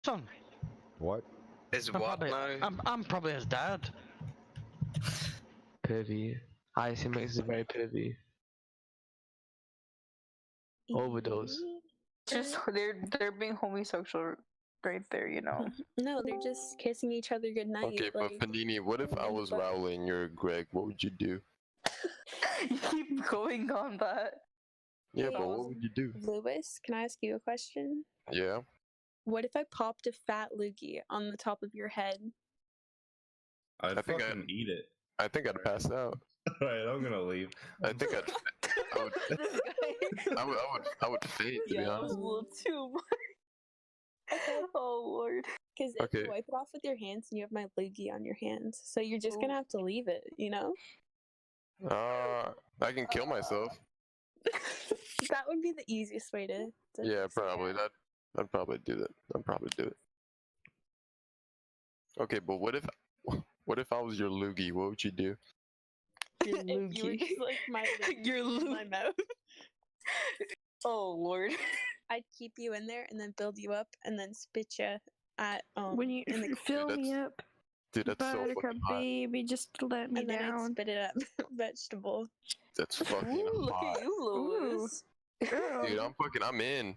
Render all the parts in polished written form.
Son, What? Is I'm what probably, now? I'm probably his dad. Pity. Icy makes it very pity. Overdose. Just they're being homosexual right there, you know. No, they're just kissing each other goodnight. Okay, but like, Panini, what if I was but- Rowley and you're Greg? What would you do? You keep going on that. Yeah, Hey, but what would you do? Lewis, can I ask you a question? Yeah. What if I popped a fat loogie on the top of your head? I'd I think fucking eat it. I think I'd pass out. Alright, I'm gonna leave. I think I would, This guy. I would faint, to be Yeah, that was honest. a little too much. Oh lord. Because if Okay. you wipe it off with your hands and you have my loogie on your hands, so you're just gonna have to leave it, you know? I can kill myself. That would be the easiest way to Yeah, fix it probably. out. I'd probably do that. I'd probably do it. Okay, but what if I was your loogie? What would you do? Your if you were loogie. just like my loogie Your in my mouth. Oh lord. I'd keep you in there and then build you up and then spit you at When you in the fill me up, Dude, that's so Buttercup fucking hot. baby, just let me and then I'd down. spit it up vegetable. That's fucking Ooh, look hot. at you, Lewis. Dude, I'm in.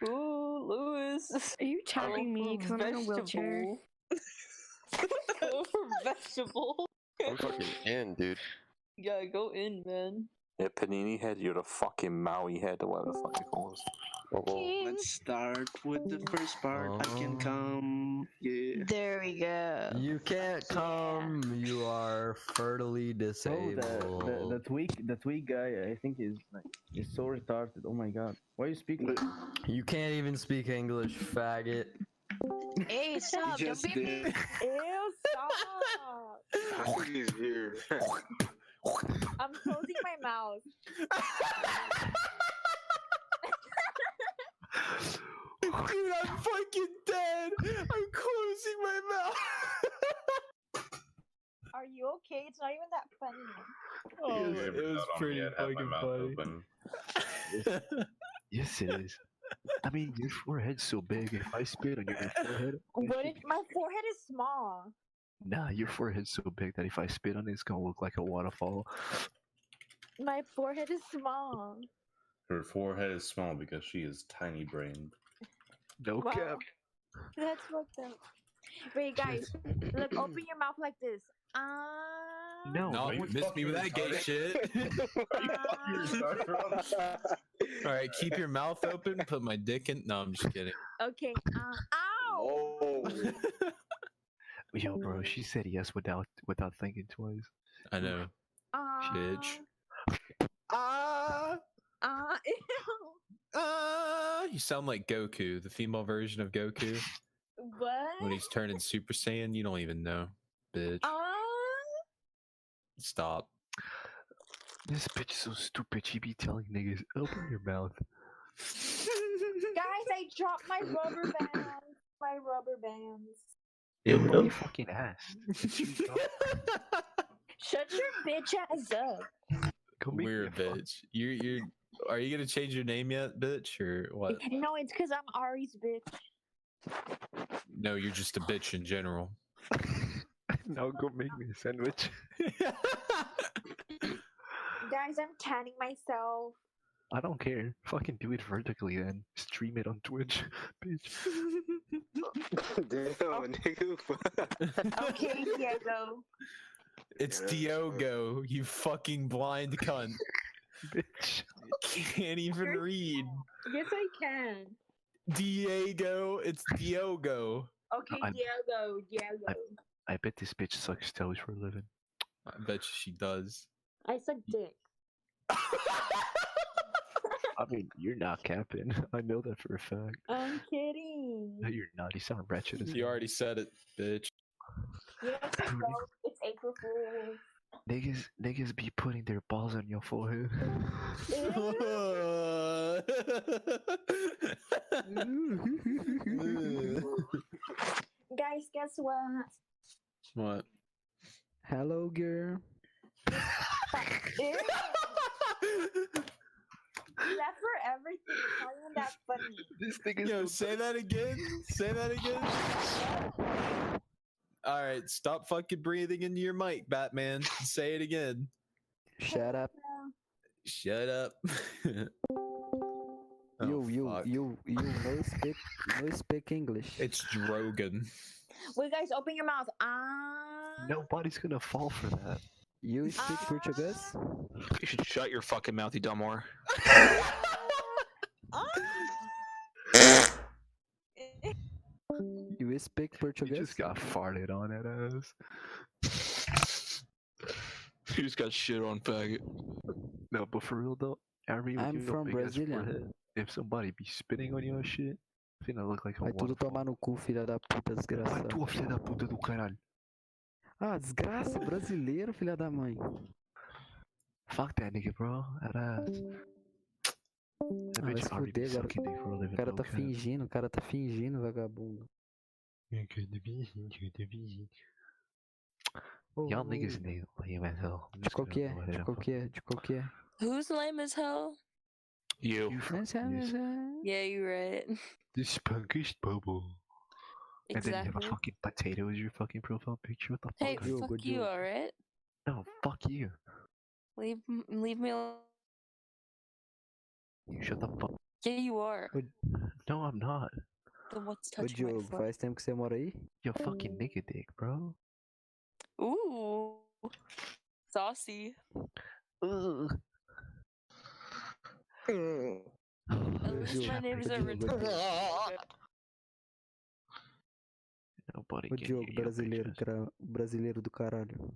Ooh, Lewis. Are you tapping me because I'm in a wheelchair? Go for vegetable. I'm fucking in, dude. Yeah, go in, man. Yeah, Panini head, you're the fucking Maui head, or whatever the fuck it calls. Oh, Let's start with the first part. I can come. Yeah. There we go. You can't come. You are fertily disabled. The tweak guy, I think is so retarded. Oh my god, why you speak like? You can't even speak English, faggot. Hey, stop! Don't Just be mean. did. Ew, stop! I think he's here. I'm closing my mouth. Dude, I'm fucking dead. I'm closing my mouth. Are you okay? It's not even that funny. Oh, Yeah, it but was not on pretty me, I'd have my fucking mouth funny. open. Yes, it is. I mean, your forehead's so big. If I spit on your forehead, What if my forehead is small? nah, your forehead's so big that if I spit on it, it's gonna look like a waterfall. My forehead is small. Her forehead is small because she is tiny brained. No Wow. cap. That's fucked up. Wait, guys, look, open your mouth like this. No, No, you missed me with that gay shit. Alright, keep your mouth open, put my dick in. No, I'm just kidding. Okay. Ow! Oh. Yo, bro, she said yes without thinking twice. I know. Bitch. Ew. You sound like Goku, the female version of Goku. What? When he's turning Super Saiyan, you don't even know. Bitch. Stop. This bitch is so stupid. She be telling niggas, open your mouth. Guys, I dropped my rubber bands. My rubber bands. Nobody fucking asked. Shut your bitch ass up. Go make me We're a a fuck. bitch. You're. Are you gonna change your name yet, bitch, or what? No, it's because I'm Ari's bitch. No, you're just a bitch in general. Now go make me a sandwich. Guys, I'm tanning myself. I don't care. Fucking do it vertically then. Stream it on Twitch, bitch. Damn, nigga. Okay, Diego. It's Diogo, you fucking blind cunt. Bitch. Can't even read. Yes, I can. Diego, it's Diogo. Okay, I'm- Diego. I bet this bitch sucks toes for a living. I bet you she does. I suck dick. I mean, you're not capping. I know that for a fact. I'm kidding. No, you're not. You sound wretched as You hell. already said it, bitch. You know what's a joke? It's April Fool's. Niggas be putting their balls on your forehead. Guys, guess what? What? Hello, girl. Ew. You laugh for everything. It's not even that funny. This thing is Yo, so say that again. Say that again. All right, stop fucking breathing into your mic, Batman. Say it again. Shut up. Shut up. You, fuck. no speak English. It's Drogon. Wait, guys, open your mouth. Nobody's gonna fall for that. You speak Portuguese? You should shut your fucking mouth, you dumb whore. You speak Portuguese? You just got farted on at us. You just got shit on, faggot. No, but for real though, I'm from Brasília. If somebody be spitting on your shit, it's gonna look like a Vai tudo tomar no cu, filha da puta, desgraçada. Vai tua filha da puta do caralho. Ah, desgraça, brasileiro, filha da mãe. Fuck that nigga, bro. That ass. That Vai bitch se already be fuder, sucking dick for a living. o cara tá okay? fingindo, vagabundo. Y'all niggas need lame as hell. I'm De just qual gonna que é? go ahead De and qual fuck- que é? De qual que é? Who's lame as hell? You. Yeah, you're right. The spunkish bubble. And then you have a Exactly. fucking potato as your fucking profile picture. What the Hey, fuck? fuck you, alright? No, fuck you. Leave me alone. You shut the fuck. Yeah, you are. No, I'm not. Then what's Ô touching my Diogo, foot? faz tempo que você mora aí? Yo, fucking nigga dick, bro. Ooh. Saucy. Ugh. At least my name's ever. Nobody Ô can Diogo, hear your brasileiro, bitch ass. brasileiro do caralho.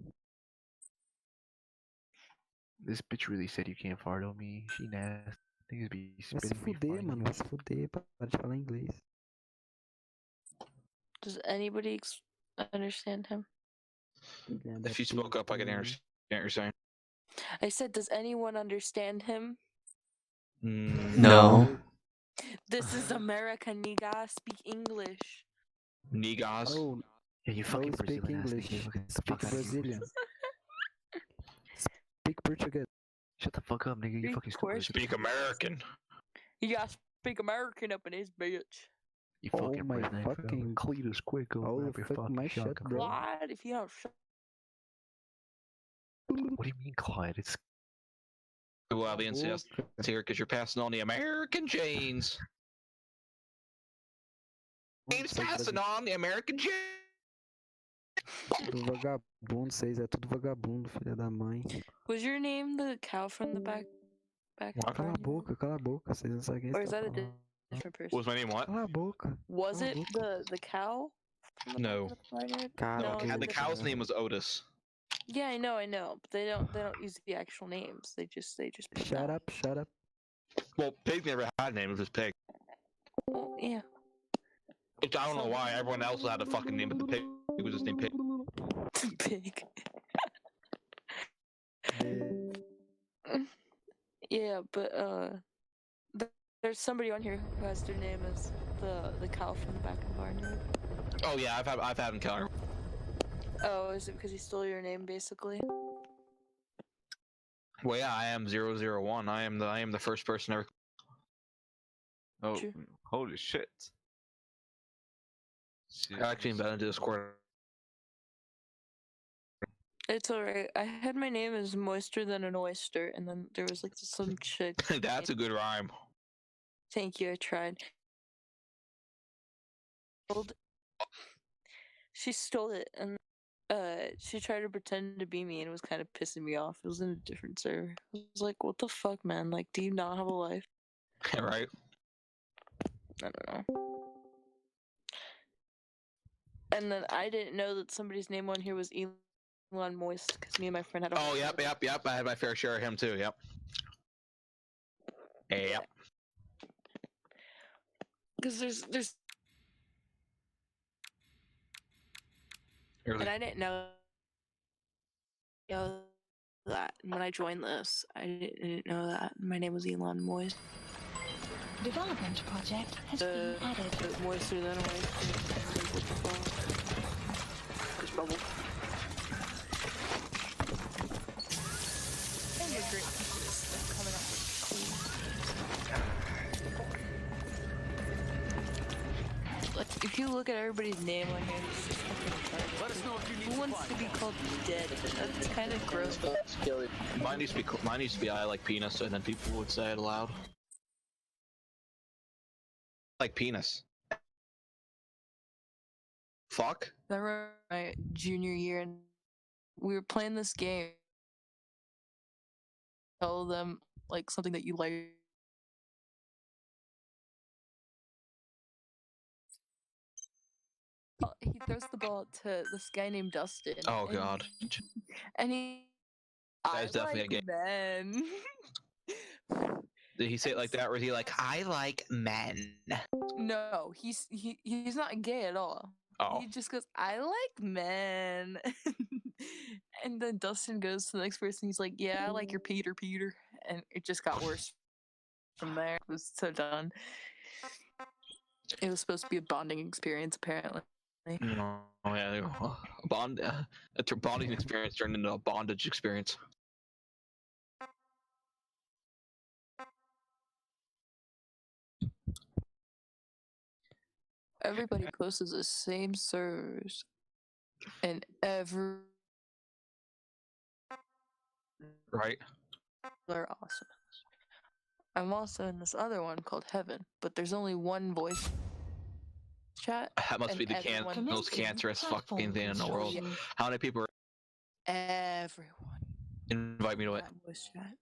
This bitch really said you can't fart on me. She nasty. Niggas be Vai se spitting me fuder, farting mano, you. vai se fuder, para de falar inglês. Does anybody understand him? Filha da If you spoke up, I could puta. understand what you're saying. I said, does anyone understand him? No. This is America, nigga. Speak English. Niggas. Oh, Yeah, you no fucking speak Brazilian ass English. nigga. Look at the Speak fuck out of here. Brazilian. Speak Portuguese. Shut the fuck up, nigga. You Speak fucking stupid. Portuguese. Speak American. You gotta speak American up in this bitch. You Oh fucking my redneck. fucking- Cletus quick. Go Oh, grab your fuck fucking my shit, shotgun. bro. What? If you don't shut. What do you mean, Clyde? It's Well, the NCS is here because you're passing on the American chains. James passing on the American chains. Tudo vagabundo, vocês é tudo vagabundo, filha da mãe. Was your name the cow from the back? Cala a boca, vocês não sabem quem Or is está that a falando. different person? Was my name what? Cala a boca. Was Cala a it boca. the cow? from the No. back of the wagon? Cara, No, And the it's cow's different. name was Otis. Yeah, I know, but they don't use the actual names. They just put Shut that. up, shut up. Well, Pig never had a name. It was just Pig. Well, yeah. Which I don't know why everyone else had a fucking name, but the pig was just named Pig. Pig. Yeah, but there's somebody on here who has their name as the cow from the back of the barnyard. Oh yeah, I've had encounter. Oh, is it because he stole your name, basically? Well, yeah, I am 001. I am the first person ever. Oh, True. holy shit. I actually invented Discord. It's alright. I had my name as Moister Than an Oyster, and then there was like some chick. That's a good rhyme. Thank you, I tried. She stole it, and she tried to pretend to be me, and it was kind of pissing me off. It was in a different server. I was like, what the fuck, man? Like, do you not have a life? Right? I don't know. And then I didn't know that somebody's name on here was Elon Moist, because me and my friend had a Oh, yep. I had my fair share of him too. Yep. Yep. Because there's and I didn't know that when I joined this. I didn't know that my name was Elon Moist. Development project has been added. Moister than a what the fuck? Just bubble. Immigrant coming up with clean. look at everybody's name on here, it's just fucking retarded. Let us know if you need. Who wants to be called dead? That's kind of gross. Mine used to be I like penis, and then people would say it aloud. Like penis. Fuck. I remember my junior year, and we were playing this game. Tell them like something that you like. He throws the ball to this guy named Dustin. Oh god. And he. That is definitely like a game. Men. Did he say it like that, or is he like, I like men? No, he's not gay at all. Oh. He just goes, I like men. And then Dustin goes to the next person. He's like, yeah, I like your Peter. And it just got worse from there. It was so done. It was supposed to be a bonding experience, apparently. No, yeah, a bonding experience turned into a bondage experience. Everybody posts the same servers, and right. They're awesome. I'm also in this other one called Heaven, but there's only one voice chat. That must be the most cancerous fucking thing in the world. How many people are... Everyone. Invite me to it. Voice chat.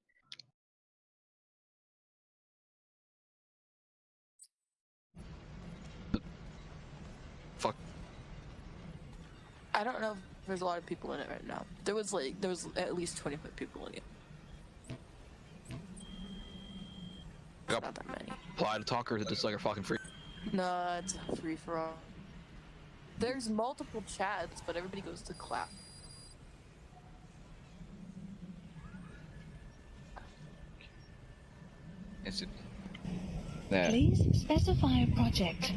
Fuck. I don't know if there's a lot of people in it right now. There was at least 25 people in it. Yep. Not that many. Apply to talk, or is it just like a fucking free? No, it's a free for all. There's multiple chats, but everybody goes to clap. Is it? There. Please specify a project.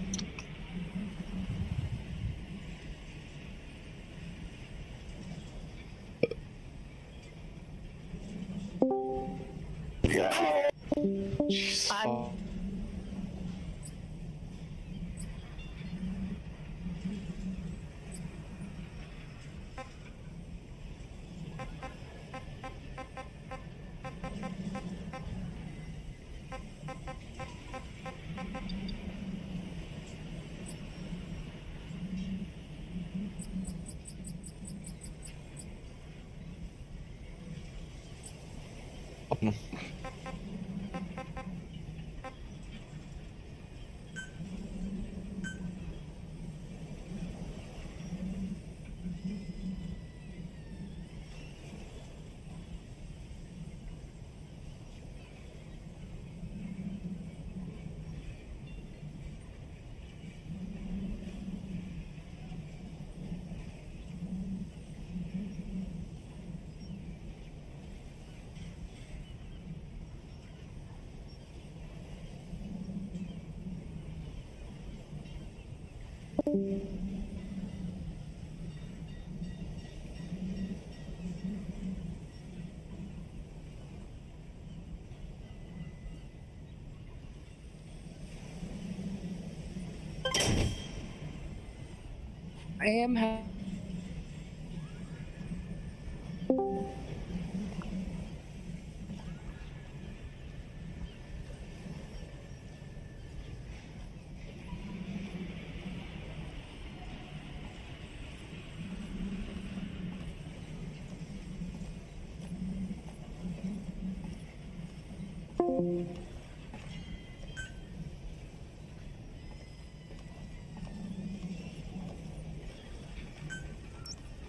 I am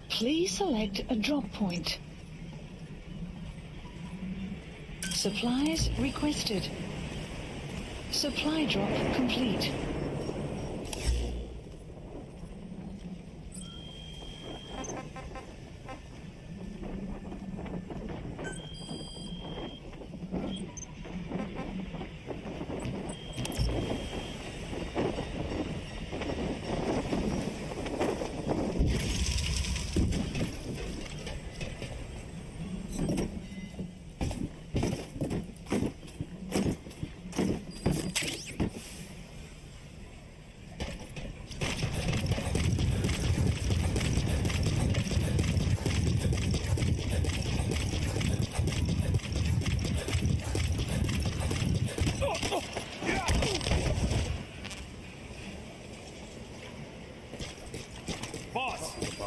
Please select a drop point. Supplies requested. Supply drop complete.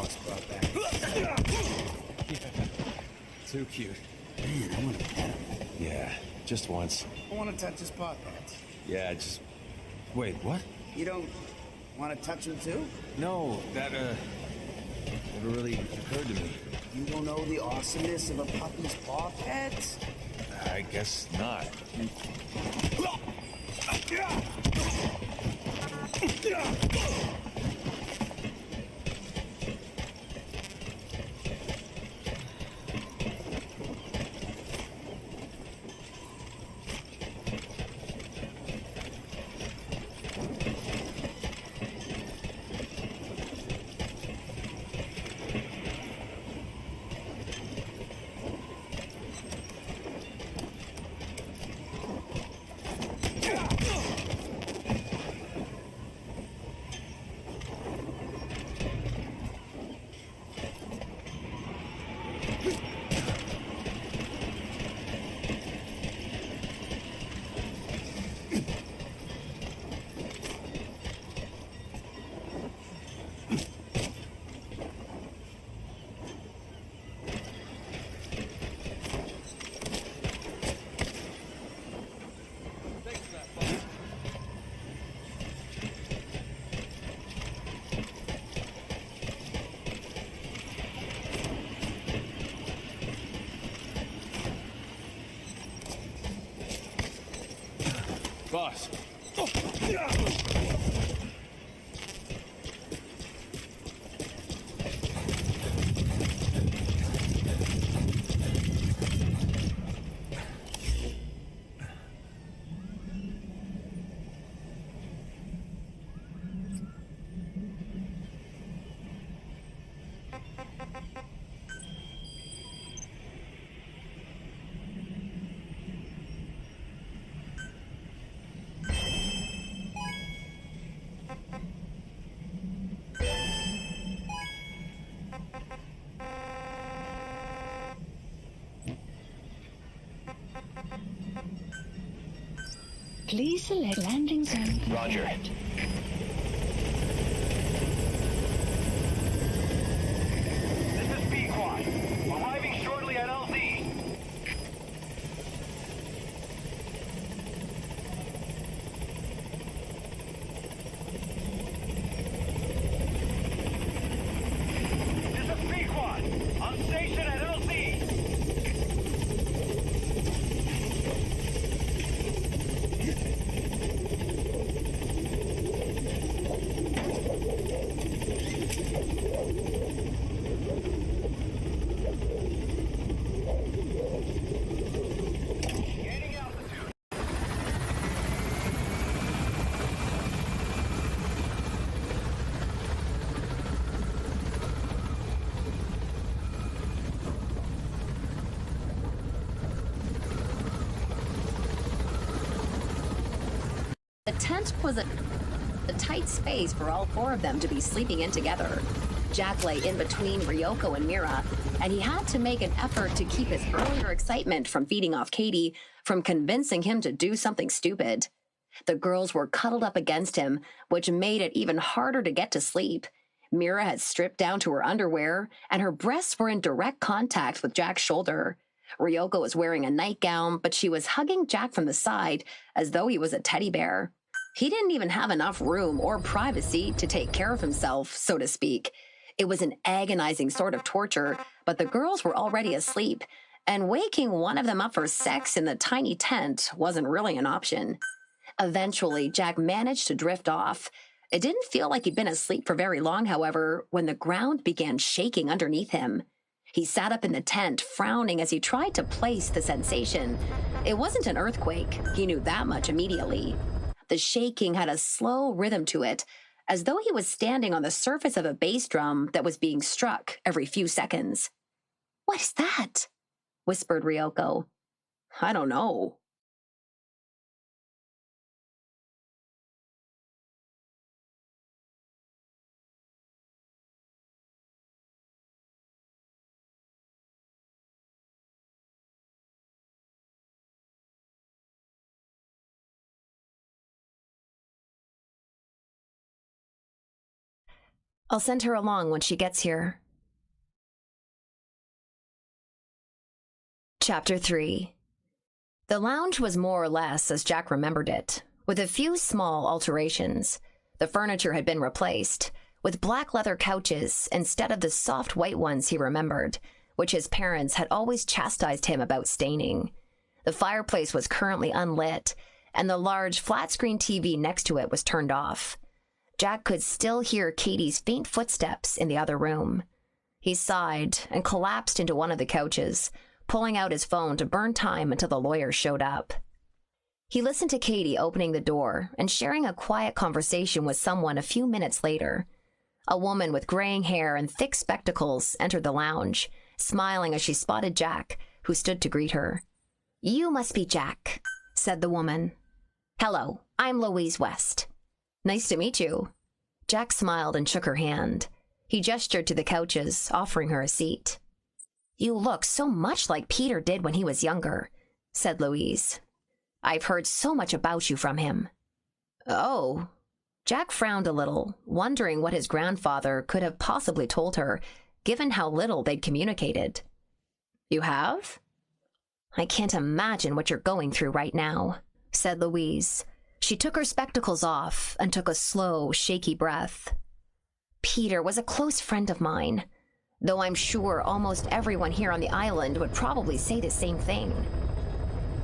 spot back. Too cute. Man, I want to pet him. Yeah, just once. I want to touch his paw pads. Yeah, just... Wait, what? You don't want to touch him too? No, that, never really occurred to me. You don't know the awesomeness of a puppy's paw pads? I guess not. Boss. Please select landing zone. Roger. This is Pequod. Arriving shortly at LZ. This is Pequod. On station at LZ. The tent was a tight space for all four of them to be sleeping in together. Jack lay in between Ryoko and Mira, and he had to make an effort to keep his earlier excitement from feeding off Katie from convincing him to do something stupid. The girls were cuddled up against him, which made it even harder to get to sleep. Mira had stripped down to her underwear, and her breasts were in direct contact with Jack's shoulder. Ryoko was wearing a nightgown, but she was hugging Jack from the side as though he was a teddy bear. He didn't even have enough room or privacy to take care of himself, so to speak. It was an agonizing sort of torture, but the girls were already asleep, and waking one of them up for sex in the tiny tent wasn't really an option. Eventually, Jack managed to drift off. It didn't feel like he'd been asleep for very long, however, when the ground began shaking underneath him. He sat up in the tent, frowning as he tried to place the sensation. It wasn't an earthquake. He knew that much immediately. The shaking had a slow rhythm to it, as though he was standing on the surface of a bass drum that was being struck every few seconds. "What is that?" whispered Ryoko. "I don't know." "I'll send her along when she gets here," Chapter 3. The lounge was more or less as Jack remembered it, with a few small alterations. The furniture had been replaced, with black leather couches instead of the soft white ones he remembered, which his parents had always chastised him about staining. The fireplace was currently unlit, and the large flat-screen TV next to it was turned off. Jack could still hear Katie's faint footsteps in the other room. He sighed and collapsed into one of the couches, pulling out his phone to burn time until the lawyer showed up. He listened to Katie opening the door and sharing a quiet conversation with someone a few minutes later. A woman with graying hair and thick spectacles entered the lounge, smiling as she spotted Jack, who stood to greet her. "You must be Jack," said the woman. "Hello, I'm Louise West." "Nice to meet you." Jack smiled and shook her hand. He gestured to the couches, offering her a seat. "You look so much like Peter did when he was younger," said Louise. "I've heard so much about you from him." "Oh." Jack frowned a little, wondering what his grandfather could have possibly told her, given how little they'd communicated. "You have?" "I can't imagine what you're going through right now," said Louise. She took her spectacles off and took a slow, shaky breath. "Peter was a close friend of mine, though I'm sure almost everyone here on the island would probably say the same thing."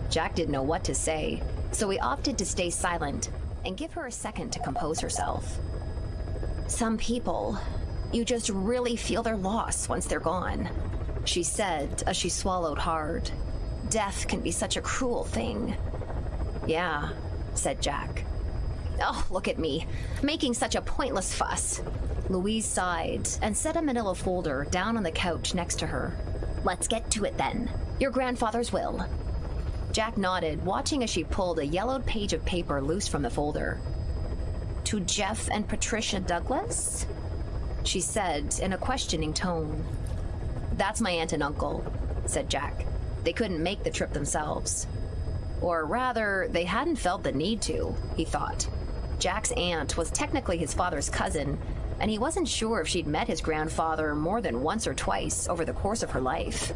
Jack didn't know what to say, so he opted to stay silent and give her a second to compose herself. "Some people, you just really feel their loss once they're gone," she said as she swallowed hard. "Death can be such a cruel thing." "Yeah," said Jack. "Oh, look at me, making such a pointless fuss." Louise sighed and set a manila folder down on the couch next to her. "Let's get to it then. Your grandfather's will." Jack nodded, watching as she pulled a yellowed page of paper loose from the folder. "To Jeff and Patricia Douglas?" she said in a questioning tone. "That's my aunt and uncle," said Jack. "They couldn't make the trip themselves. Or rather, they hadn't felt the need to," he thought. Jack's aunt was technically his father's cousin, and he wasn't sure if she'd met his grandfather more than once or twice over the course of her life.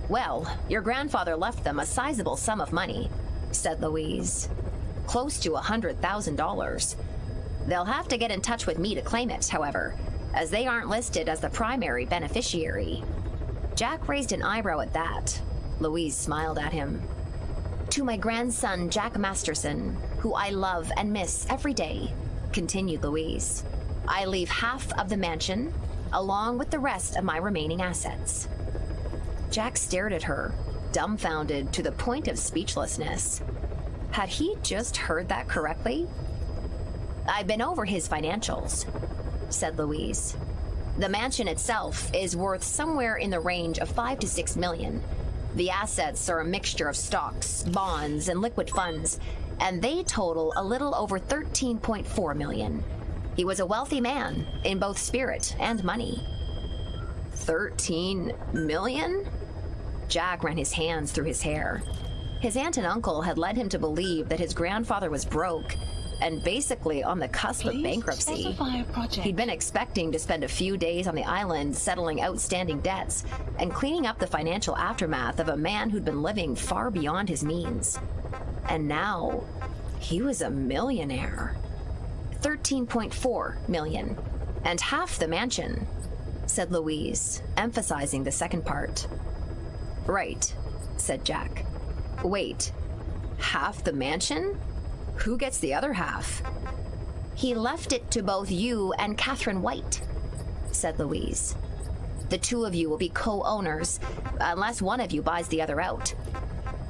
"Well, your grandfather left them a sizable sum of money," said Louise. "Close to $100,000. They'll have to get in touch with me to claim it, however, as they aren't listed as the primary beneficiary." Jack raised an eyebrow at that. Louise smiled at him. "To my grandson, Jack Masterson, who I love and miss every day," continued Louise, "I leave half of the mansion, along with the rest of my remaining assets." Jack stared at her, dumbfounded to the point of speechlessness. Had he just heard that correctly? "I've been over his financials," said Louise. "The mansion itself is worth somewhere in the range of 5 to 6 million. The assets are a mixture of stocks, bonds, and liquid funds, and they total a little over 13.4 million. He was a wealthy man in both spirit and money." 13 million? Jack ran his hands through his hair. His aunt and uncle had led him to believe that his grandfather was broke and basically on the cusp of bankruptcy. He'd been expecting to spend a few days on the island settling outstanding debts and cleaning up the financial aftermath of a man who'd been living far beyond his means. And now, he was a millionaire. 13.4 million, and half the mansion, said Louise, emphasizing the second part. "Right," said Jack. "Wait, half the mansion? Who gets the other half?" "He left it to both you and Catherine White," said Louise. "The two of you will be co-owners, unless one of you buys the other out.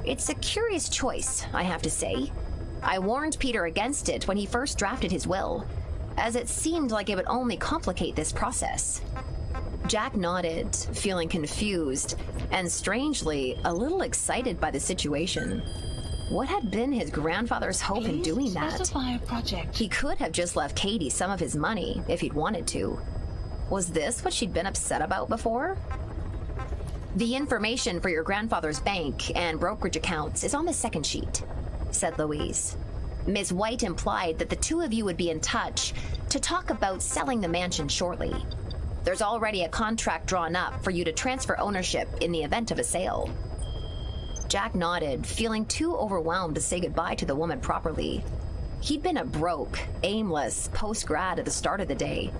It's a curious choice, I have to say. I warned Peter against it when he first drafted his will, as it seemed like it would only complicate this process." Jack nodded, feeling confused, and strangely, a little excited by the situation. What had been his grandfather's hope in doing that? He could have just left Katie some of his money if he'd wanted to. Was this what she'd been upset about before? "The information for your grandfather's bank and brokerage accounts is on the second sheet," said Louise. "Ms. White implied that the two of you would be in touch to talk about selling the mansion shortly. There's already a contract drawn up for you to transfer ownership in the event of a sale." Jack nodded, feeling too overwhelmed to say goodbye to the woman properly. He'd been a broke, aimless post-grad at the start of the day.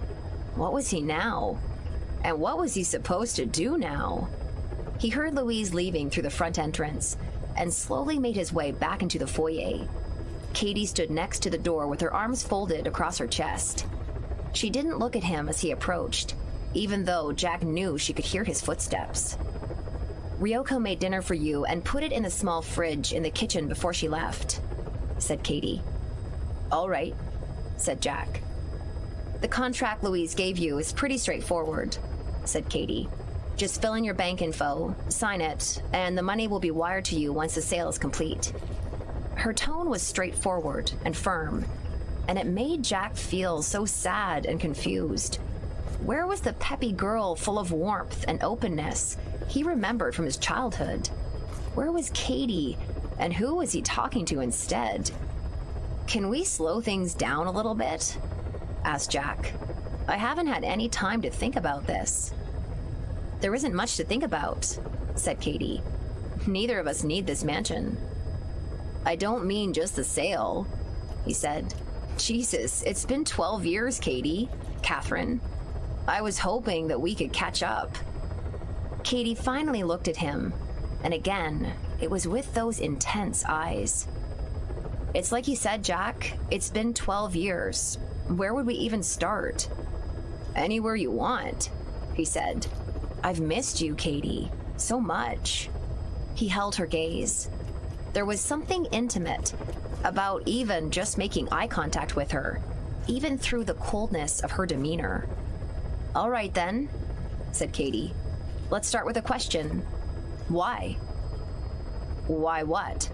What was he now? And what was he supposed to do now? He heard Louise leaving through the front entrance and slowly made his way back into the foyer. Katie stood next to the door with her arms folded across her chest. She didn't look at him as he approached, even though Jack knew she could hear his footsteps. "Ryoko made dinner for you and put it in the small fridge in the kitchen before she left," said Katie. "All right," said Jack. "The contract Louise gave you is pretty straightforward," said Katie. "Just fill in your bank info, sign it, and the money will be wired to you once the sale is complete." Her tone was straightforward and firm, and it made Jack feel so sad and confused. Where was the peppy girl full of warmth and openness he remembered from his childhood? Where was Katie, and who was he talking to instead? "Can we slow things down a little bit?" asked Jack. "I haven't had any time to think about this." "There isn't much to think about," said Katie. "Neither of us need this mansion." "I don't mean just the sale," he said. "Jesus, it's been 12 years, Katie. Catherine. I was hoping that we could catch up." Katie finally looked at him, and again, it was with those intense eyes. "It's like you said, Jack. It's been 12 years. Where would we even start?" "Anywhere you want," he said. "I've missed you, Katie, so much." He held her gaze. There was something intimate about even just making eye contact with her, even through the coldness of her demeanor. "All right then," said Katie. "Let's start with a question. Why?" "Why what?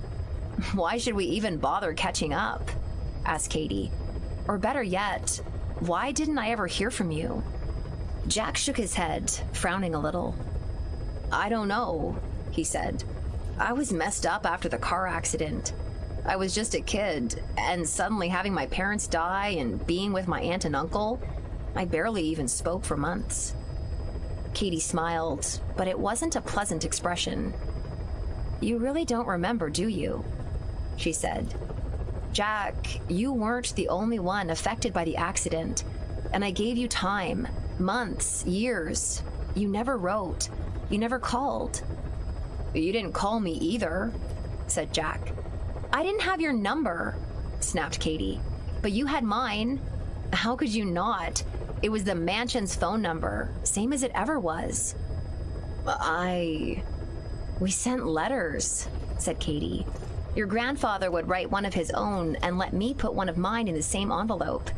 Why should we even bother catching up?" asked Katie. "Or better yet, why didn't I ever hear from you?" Jack shook his head, frowning a little. "I don't know," he said. "I was messed up after the car accident. I was just a kid, and suddenly having my parents die and being with my aunt and uncle, I barely even spoke for months." Katie smiled, but it wasn't a pleasant expression. "You really don't remember, do you?" she said. "Jack, you weren't the only one affected by the accident, and I gave you time, months, years. You never wrote. You never called." "You didn't call me either," said Jack. "I didn't have your number," snapped Katie. "But you had mine. How could you not? It was the mansion's phone number, same as it ever was." "We sent letters," said Katie. "Your grandfather would write one of his own and let me put one of mine in the same envelope.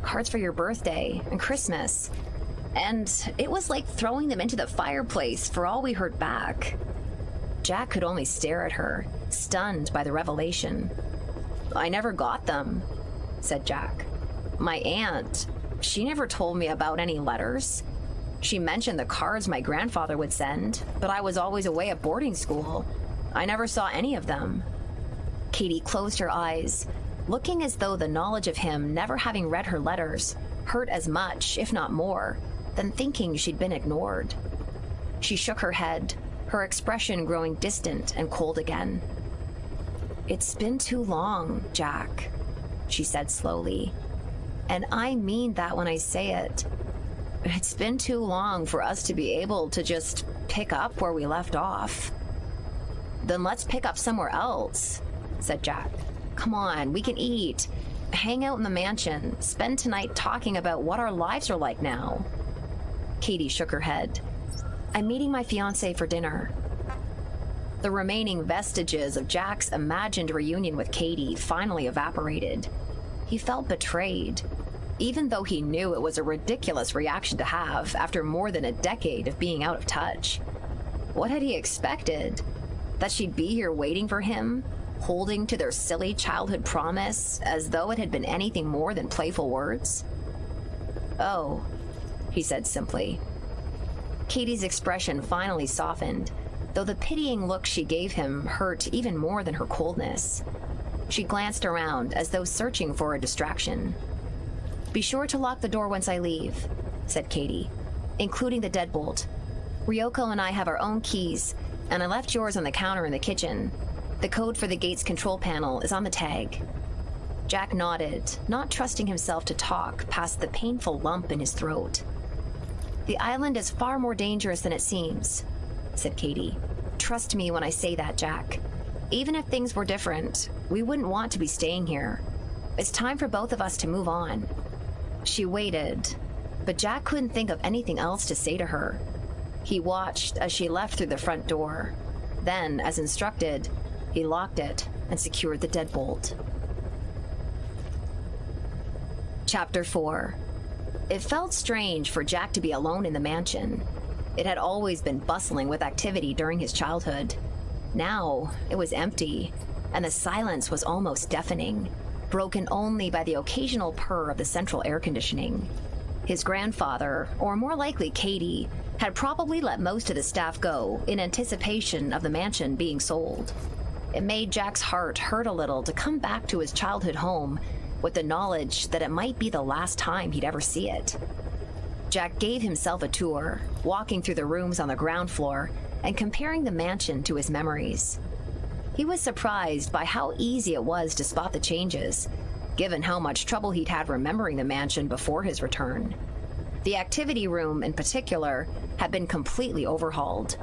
Cards for your birthday and Christmas. And it was like throwing them into the fireplace for all we heard back." Jack could only stare at her, stunned by the revelation. "I never got them," said Jack. "My aunt, she never told me about any letters. She mentioned the cards my grandfather would send, but I was always away at boarding school. I never saw any of them." Katie closed her eyes, looking as though the knowledge of him never having read her letters hurt as much, if not more, than thinking she'd been ignored. She shook her head, her expression growing distant and cold again. "It's been too long, Jack," she said slowly. "And I mean that when I say it. It's been too long for us to be able to just pick up where we left off." "Then let's pick up somewhere else," said Jack. "Come on, we can eat, hang out in the mansion, spend tonight talking about what our lives are like now." Katie shook her head. "I'm meeting my fiancé for dinner." The remaining vestiges of Jack's imagined reunion with Katie finally evaporated. He felt betrayed, even though he knew it was a ridiculous reaction to have after more than a decade of being out of touch. What had he expected? That she'd be here waiting for him, holding to their silly childhood promise as though it had been anything more than playful words? "Oh," he said simply. Katie's expression finally softened, though the pitying look she gave him hurt even more than her coldness. She glanced around as though searching for a distraction. "Be sure to lock the door once I leave," said Katie, "including the deadbolt. Ryoko and I have our own keys, and I left yours on the counter in the kitchen. The code for the gate's control panel is on the tag. Jack nodded, not trusting himself to talk past the painful lump in his throat. The island is far more dangerous than it seems, said Katie. Trust me when I say that, Jack. Even if things were different, we wouldn't want to be staying here. It's time for both of us to move on. She waited, but Jack couldn't think of anything else to say to her. He watched as she left through the front door. Then, as instructed, he locked it and secured the deadbolt. Chapter 4. It felt strange for Jack to be alone in the mansion. It had always been bustling with activity during his childhood. Now, it was empty, and the silence was almost deafening, broken only by the occasional purr of the central air conditioning. His grandfather, or more likely Katie, had probably let most of the staff go in anticipation of the mansion being sold. It made Jack's heart hurt a little to come back to his childhood home with the knowledge that it might be the last time he'd ever see it. Jack gave himself a tour, walking through the rooms on the ground floor and comparing the mansion to his memories. He was surprised by how easy it was to spot the changes, given how much trouble he'd had remembering the mansion before his return. The activity room, in particular, had been completely overhauled.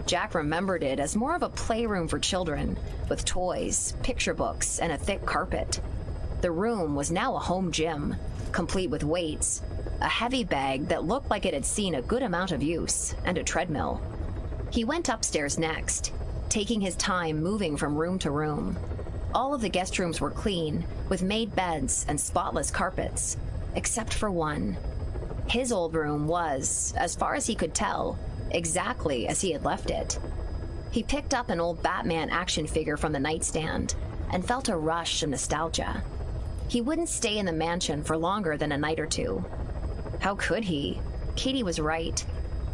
Jack remembered it as more of a playroom for children, with toys, picture books, and a thick carpet. The room was now a home gym, complete with weights, a heavy bag that looked like it had seen a good amount of use, and a treadmill. He went upstairs next, taking his time moving from room to room. All of the guest rooms were clean, with made beds and spotless carpets, except for one. His old room was, as far as he could tell, exactly as he had left it. He picked up an old Batman action figure from the nightstand and felt a rush of nostalgia. He wouldn't stay in the mansion for longer than a night or two. How could he? Katie was right.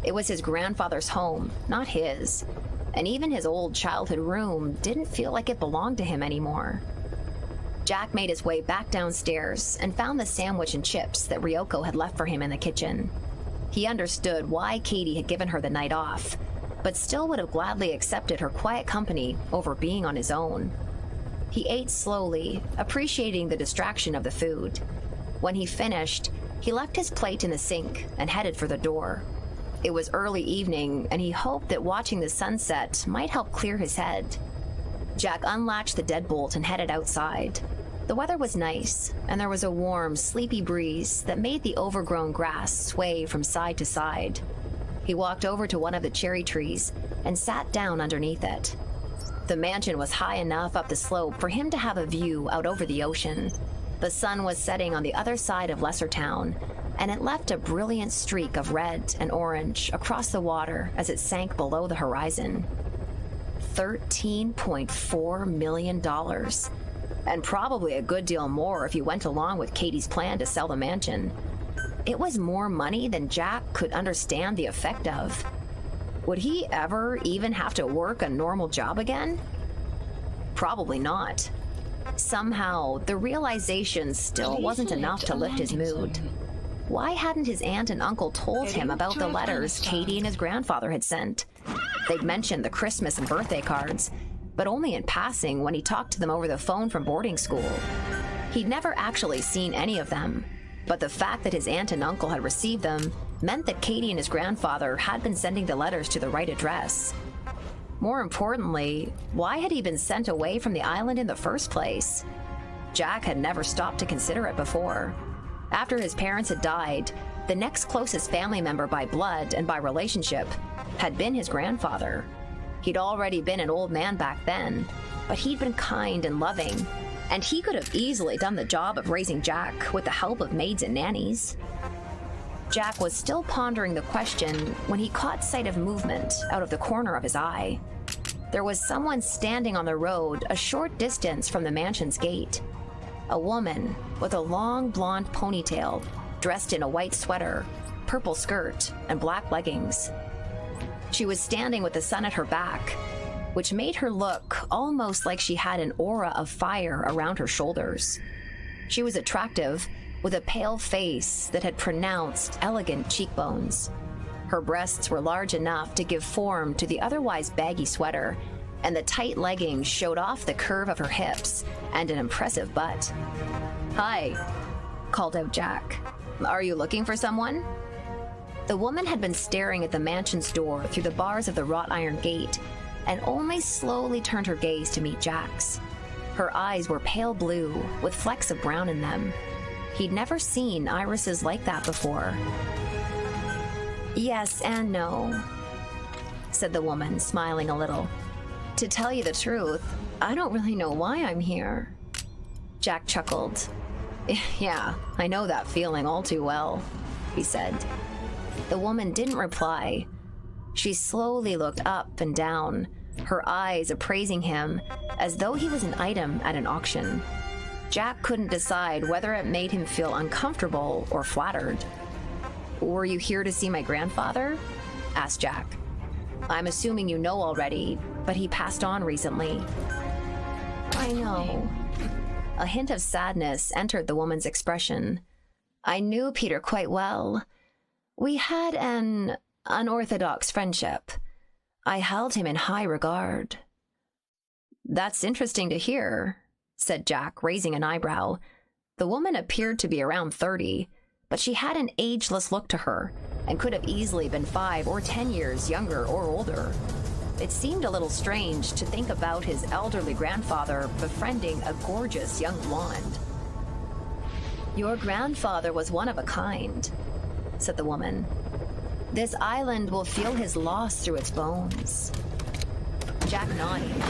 It was his grandfather's home, not his. And even his old childhood room didn't feel like it belonged to him anymore. Jack made his way back downstairs and found the sandwich and chips that Ryoko had left for him in the kitchen. He understood why Katie had given her the night off, but still would have gladly accepted her quiet company over being on his own. He ate slowly, appreciating the distraction of the food. When he finished, he left his plate in the sink and headed for the door. It was early evening, and he hoped that watching the sunset might help clear his head. Jack unlatched the deadbolt and headed outside. The weather was nice, and there was a warm, sleepy breeze that made the overgrown grass sway from side to side. He walked over to one of the cherry trees and sat down underneath it. The mansion was high enough up the slope for him to have a view out over the ocean. The sun was setting on the other side of Lessertown, and it left a brilliant streak of red and orange across the water as it sank below the horizon. $13.4 million. And probably a good deal more if you went along with Katie's plan to sell the mansion. It was more money than Jack could understand the effect of. Would he ever even have to work a normal job again? Probably not. Somehow, the realization still wasn't enough to lift his mood. Why hadn't his aunt and uncle told him about the letters Katie and his grandfather had sent? They'd mentioned the Christmas and birthday cards, but only in passing when he talked to them over the phone from boarding school. He'd never actually seen any of them, but the fact that his aunt and uncle had received them meant that Katie and his grandfather had been sending the letters to the right address. More importantly, why had he been sent away from the island in the first place? Jack had never stopped to consider it before. After his parents had died, the next closest family member by blood and by relationship had been his grandfather. He'd already been an old man back then, but he'd been kind and loving, and he could have easily done the job of raising Jack with the help of maids and nannies. Jack was still pondering the question when he caught sight of movement out of the corner of his eye. There was someone standing on the road a short distance from the mansion's gate. A woman with a long blonde ponytail, dressed in a white sweater, purple skirt, and black leggings. She was standing with the sun at her back, which made her look almost like she had an aura of fire around her shoulders. She was attractive, with a pale face that had pronounced, elegant cheekbones. Her breasts were large enough to give form to the otherwise baggy sweater, and the tight leggings showed off the curve of her hips and an impressive butt. "Hi," called out Jack. "Are you looking for someone?" The woman had been staring at the mansion's door through the bars of the wrought iron gate and only slowly turned her gaze to meet Jack's. Her eyes were pale blue with flecks of brown in them. He'd never seen irises like that before. "Yes and no," said the woman, smiling a little. "To tell you the truth, I don't really know why I'm here." Jack chuckled. "Yeah, I know that feeling all too well," he said. The woman didn't reply. She slowly looked up and down, her eyes appraising him as though he was an item at an auction. Jack couldn't decide whether it made him feel uncomfortable or flattered. "Were you here to see my grandfather?" asked Jack. "I'm assuming you know already, but he passed on recently." "I know." A hint of sadness entered the woman's expression. "I knew Peter quite well. We had an unorthodox friendship. I held him in high regard." "That's interesting to hear," said Jack, raising an eyebrow. The woman appeared to be around 30, but she had an ageless look to her and could have easily been 5 or 10 years younger or older. It seemed a little strange to think about his elderly grandfather befriending a gorgeous young blonde. "Your grandfather was one of a kind," said the woman. "This island will feel his loss through its bones." Jack nodded,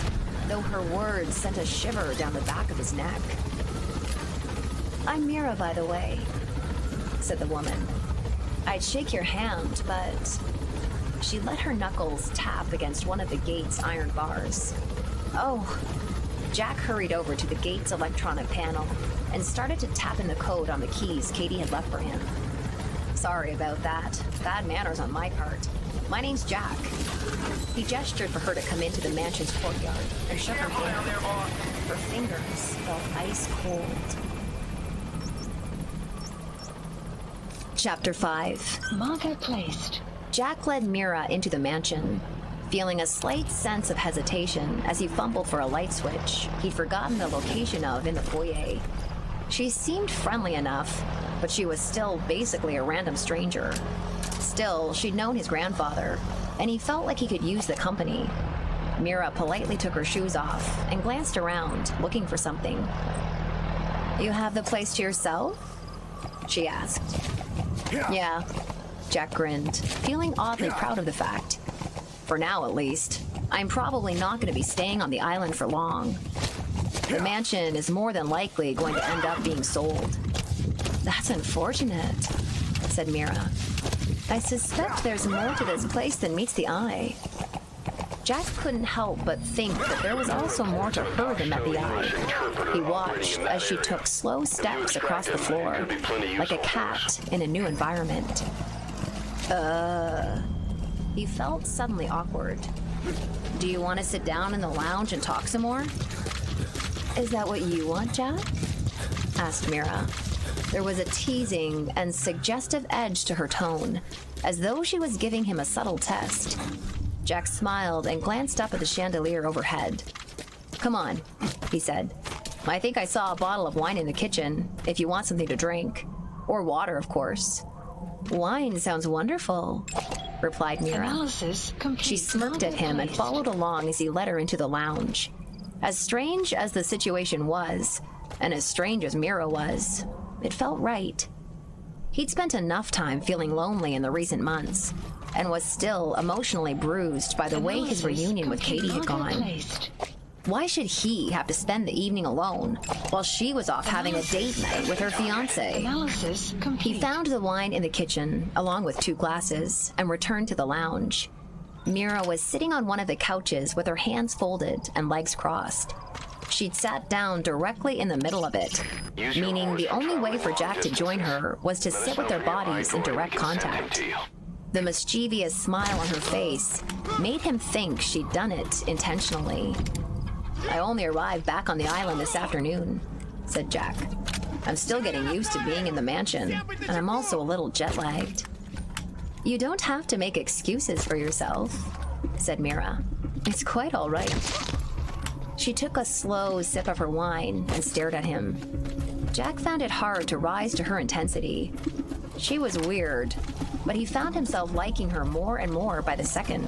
though her words sent a shiver down the back of his neck. "I'm Mira, by the way," said the woman. "I'd shake your hand, but..." She let her knuckles tap against one of the gate's iron bars. "Oh." Jack hurried over to the gate's electronic panel and started to tap in the code on the keys Katie had left for him. "Sorry about that. Bad manners on my part. My name's Jack." He gestured for her to come into the mansion's courtyard and shook her hand. Her fingers felt ice cold. Chapter 5. Marker placed. Jack led Mira into the mansion, feeling a slight sense of hesitation as he fumbled for a light switch he'd forgotten the location of in the foyer. She seemed friendly enough, but she was still basically a random stranger. Still, she'd known his grandfather, and he felt like he could use the company. Mira politely took her shoes off and glanced around, looking for something. "You have the place to yourself?" she asked. Yeah. Jack grinned, feeling oddly proud of the fact. "For now, at least. I'm probably not going to be staying on the island for long. The mansion is more than likely going to end up being sold." "That's unfortunate," said Mira. "I suspect there's more to this place than meets the eye." Jack couldn't help but think that there was also more to her than met the eye. He watched as she took slow steps across the floor, like a cat in a new environment. He felt suddenly awkward. "Do you want to sit down in the lounge and talk some more?" "Is that what you want, Jack?" asked Mira. There was a teasing and suggestive edge to her tone, as though she was giving him a subtle test. Jack smiled and glanced up at the chandelier overhead. "Come on," he said. "I think I saw a bottle of wine in the kitchen, if you want something to drink. Or water, of course." "Wine sounds wonderful," replied Mira. Analysis complete. She smirked at him and followed along as he led her into the lounge. As strange as the situation was, and as strange as Mira was, it felt right. He'd spent enough time feeling lonely in the recent months, and was still emotionally bruised by the way his reunion with Katie had gone. Why should he have to spend the evening alone while she was off having a date night with her fiancé? He found the wine in the kitchen, along with 2 glasses, and returned to the lounge. Mira was sitting on one of the couches with her hands folded and legs crossed. She'd sat down directly in the middle of it, meaning the only way for Jack to join her was to sit with their bodies in direct contact. The mischievous smile on her face made him think she'd done it intentionally. "I only arrived back on the island this afternoon," said Jack. "I'm still getting used to being in the mansion, and I'm also a little jet-lagged." You don't have to make excuses for yourself, said Mira. It's quite all right. She took a slow sip of her wine and stared at him. Jack found it hard to rise to her intensity. She was weird, but he found himself liking her more and more by the second.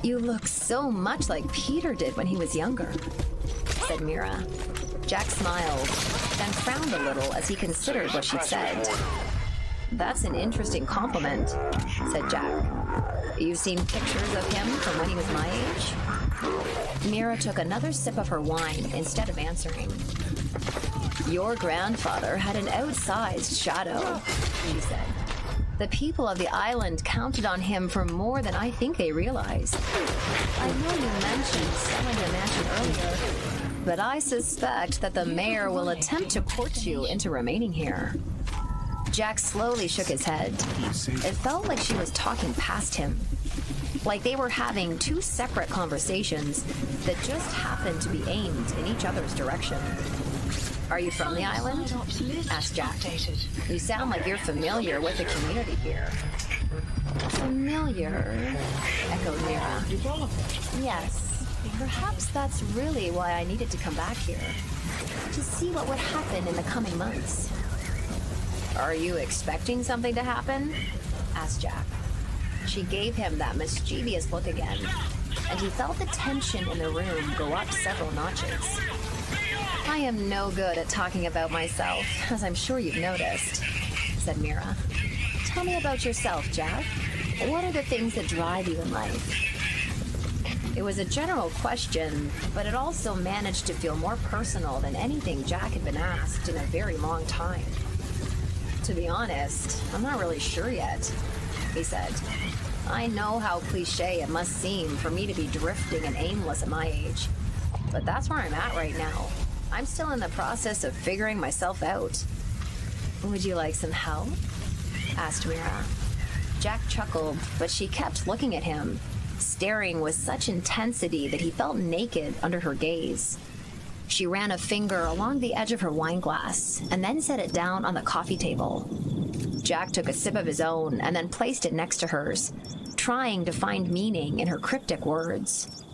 You look so much like Peter did when he was younger, said Mira. Jack smiled, then frowned a little as he considered what she'd said. That's an interesting compliment, said Jack. You've seen pictures of him from when he was my age? Mira took another sip of her wine instead of answering. Your grandfather had an outsized shadow, she said. The people of the island counted on him for more than I think they realized. I know you mentioned selling the mansion earlier, but I suspect that the mayor will attempt to court you into remaining here. Jack slowly shook his head. It felt like she was talking past him, like they were having two separate conversations that just happened to be aimed in each other's direction. Are you from the island? Asked Jack. You sound like you're familiar with the community here. Familiar? Echoed Mira. Yes. Perhaps that's really why I needed to come back here. To see what would happen in the coming months. Are you expecting something to happen? Asked Jack. She gave him that mischievous look again, and he felt the tension in the room go up several notches. I am no good at talking about myself, as I'm sure you've noticed, said Mira. Tell me about yourself, Jack. What are the things that drive you in life? It was a general question, but it also managed to feel more personal than anything Jack had been asked in a very long time. To be honest, I'm not really sure yet, he said. I know how cliche it must seem for me to be drifting and aimless at my age, but that's where I'm at right now. I'm still in the process of figuring myself out. Would you like some help? Asked Mira. Jack chuckled, but she kept looking at him, staring with such intensity that he felt naked under her gaze. She ran a finger along the edge of her wine glass and then set it down on the coffee table. Jack took a sip of his own and then placed it next to hers, trying to find meaning in her cryptic words.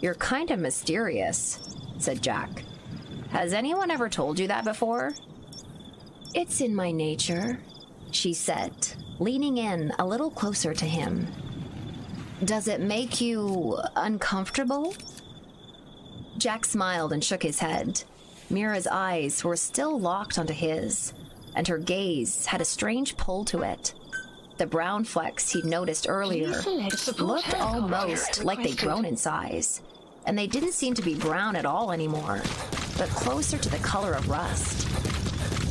You're kind of mysterious, said Jack. Has anyone ever told you that before? It's in my nature, she said, leaning in a little closer to him. Does it make you uncomfortable? Jack smiled and shook his head. Mira's eyes were still locked onto his, and her gaze had a strange pull to it. The brown flecks he'd noticed earlier looked almost like they'd grown in size, and they didn't seem to be brown at all anymore, but closer to the color of rust.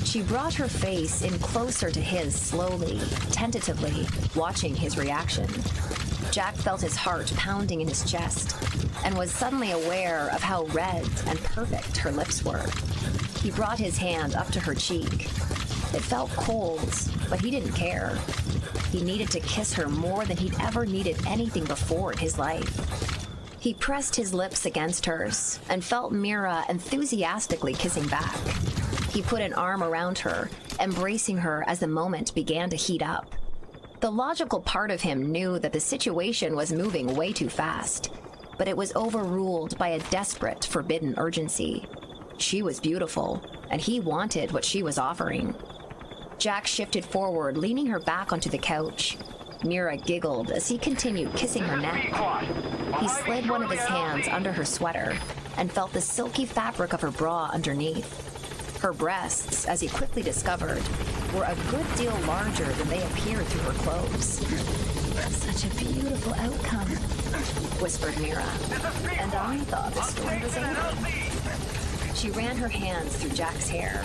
She brought her face in closer to his slowly, tentatively, watching his reaction. Jack felt his heart pounding in his chest and was suddenly aware of how red and perfect her lips were. He brought his hand up to her cheek. It felt cold, but he didn't care. He needed to kiss her more than he'd ever needed anything before in his life. He pressed his lips against hers and felt Mira enthusiastically kissing back. He put an arm around her, embracing her as the moment began to heat up. The logical part of him knew that the situation was moving way too fast, but it was overruled by a desperate, forbidden urgency. She was beautiful, and he wanted what she was offering. Jack shifted forward, leaning her back onto the couch. Mira giggled as he continued kissing her neck. He slid one of his hands under her sweater and felt the silky fabric of her bra underneath. Her breasts, as he quickly discovered, were a good deal larger than they appeared through her clothes. Such a beautiful outcome, whispered Mira, and I thought the story was ending. She ran her hands through Jack's hair.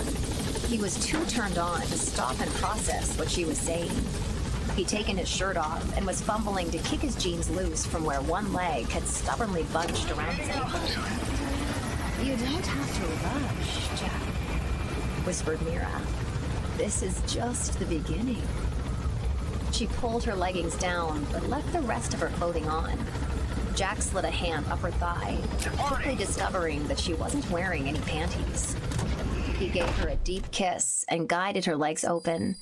He was too turned on to stop and process what she was saying. He'd taken his shirt off and was fumbling to kick his jeans loose from where one leg had stubbornly bunched around his ankle. You don't have to rush, Jack, whispered Mira. This is just the beginning. She pulled her leggings down, but left the rest of her clothing on. Jack slid a hand up her thigh, quickly discovering that she wasn't wearing any panties. He gave her a deep kiss and guided her legs open,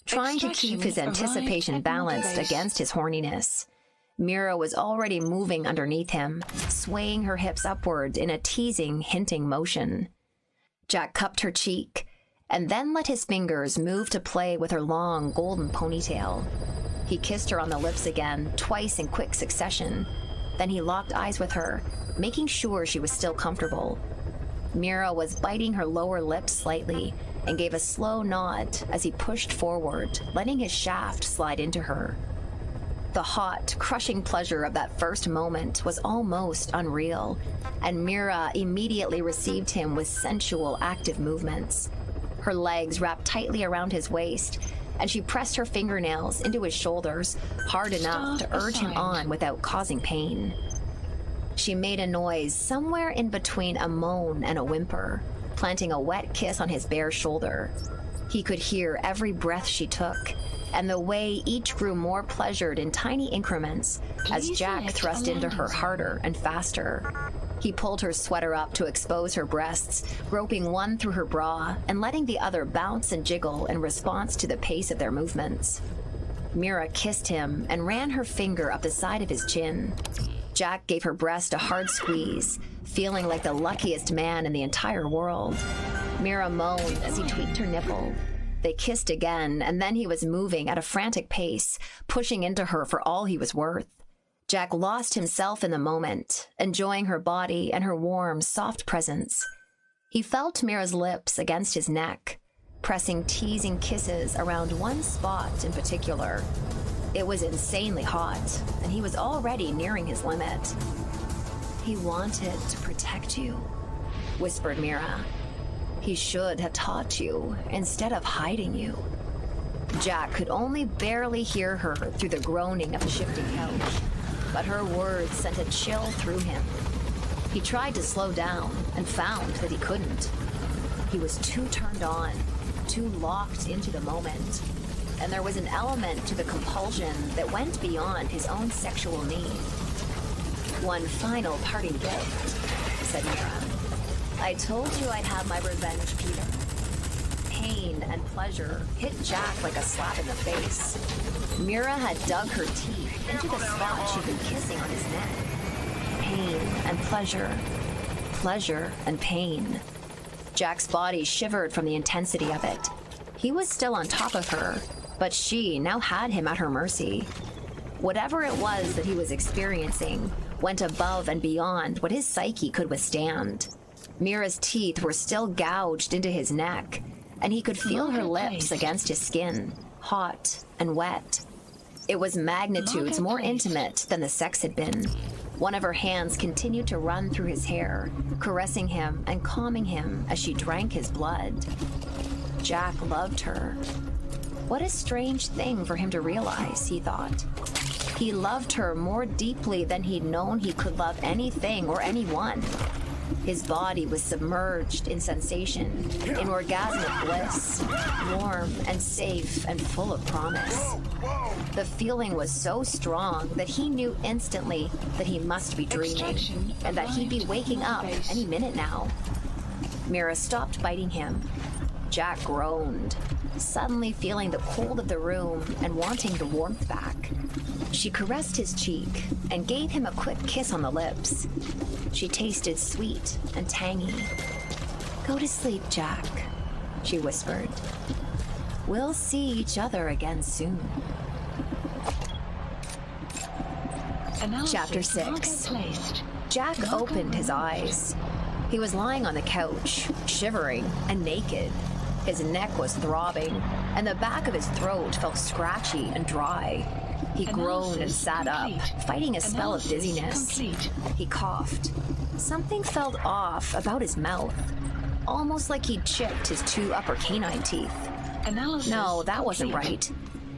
trying to keep his anticipation balanced against his horniness. Mira was already moving underneath him, swaying her hips upward in a teasing, hinting motion. Jack cupped her cheek, and then let his fingers move to play with her long, golden ponytail. He kissed her on the lips again, twice in quick succession. Then he locked eyes with her, making sure she was still comfortable. Mira was biting her lower lip slightly and gave a slow nod as he pushed forward, letting his shaft slide into her. The hot, crushing pleasure of that first moment was almost unreal, and Mira immediately received him with sensual, active movements. Her legs wrapped tightly around his waist, and she pressed her fingernails into his shoulders hard enough to urge him on without causing pain. She made a noise somewhere in between a moan and a whimper, planting a wet kiss on his bare shoulder. He could hear every breath she took, and the way each grew more pleasured in tiny increments as Jack thrust into her harder and faster. He pulled her sweater up to expose her breasts, groping one through her bra and letting the other bounce and jiggle in response to the pace of their movements. Mira kissed him and ran her finger up the side of his chin. Jack gave her breast a hard squeeze, feeling like the luckiest man in the entire world. Mira moaned as he tweaked her nipple. They kissed again, and then he was moving at a frantic pace, pushing into her for all he was worth. Jack lost himself in the moment, enjoying her body and her warm, soft presence. He felt Mira's lips against his neck, pressing teasing kisses around one spot in particular. It was insanely hot, and he was already nearing his limit. "He wanted to protect you," whispered Mira. "He should have taught you instead of hiding you." Jack could only barely hear her through the groaning of the shifting couch, but her words sent a chill through him. He tried to slow down and found that he couldn't. He was too turned on, too locked into the moment, and there was an element to the compulsion that went beyond his own sexual need. "One final parting gift," said Mira. "I told you I'd have my revenge, Peter." Pain and pleasure hit Jack like a slap in the face. Mira had dug her teeth into the spot she'd been kissing on his neck. Pain and pleasure. Pleasure and pain. Jack's body shivered from the intensity of it. He was still on top of her, but she now had him at her mercy. Whatever it was that he was experiencing went above and beyond what his psyche could withstand. Mira's teeth were still gouged into his neck, and he could feel her lips against his skin, hot and wet. It was magnitudes more intimate than the sex had been. One of her hands continued to run through his hair, caressing him and calming him as she drank his blood. Jack loved her. What a strange thing for him to realize, he thought. He loved her more deeply than he'd known he could love anything or anyone. His body was submerged in sensation, in orgasmic bliss, warm and safe and full of promise. The feeling was so strong that he knew instantly that he must be dreaming, and that he'd be waking up any minute now. Mira stopped biting him. Jack groaned, suddenly feeling the cold of the room and wanting the warmth back. She caressed his cheek and gave him a quick kiss on the lips. She tasted sweet and tangy. "Go to sleep, Jack," she whispered. "We'll see each other again soon." Chapter 6. Jack opened his eyes. He was lying on the couch, shivering and naked. His neck was throbbing, and the back of his throat felt scratchy and dry. He groaned and sat up, fighting a spell of dizziness. He coughed. Something felt off about his mouth, almost like he'd chipped his 2 upper canine teeth. No, that wasn't right.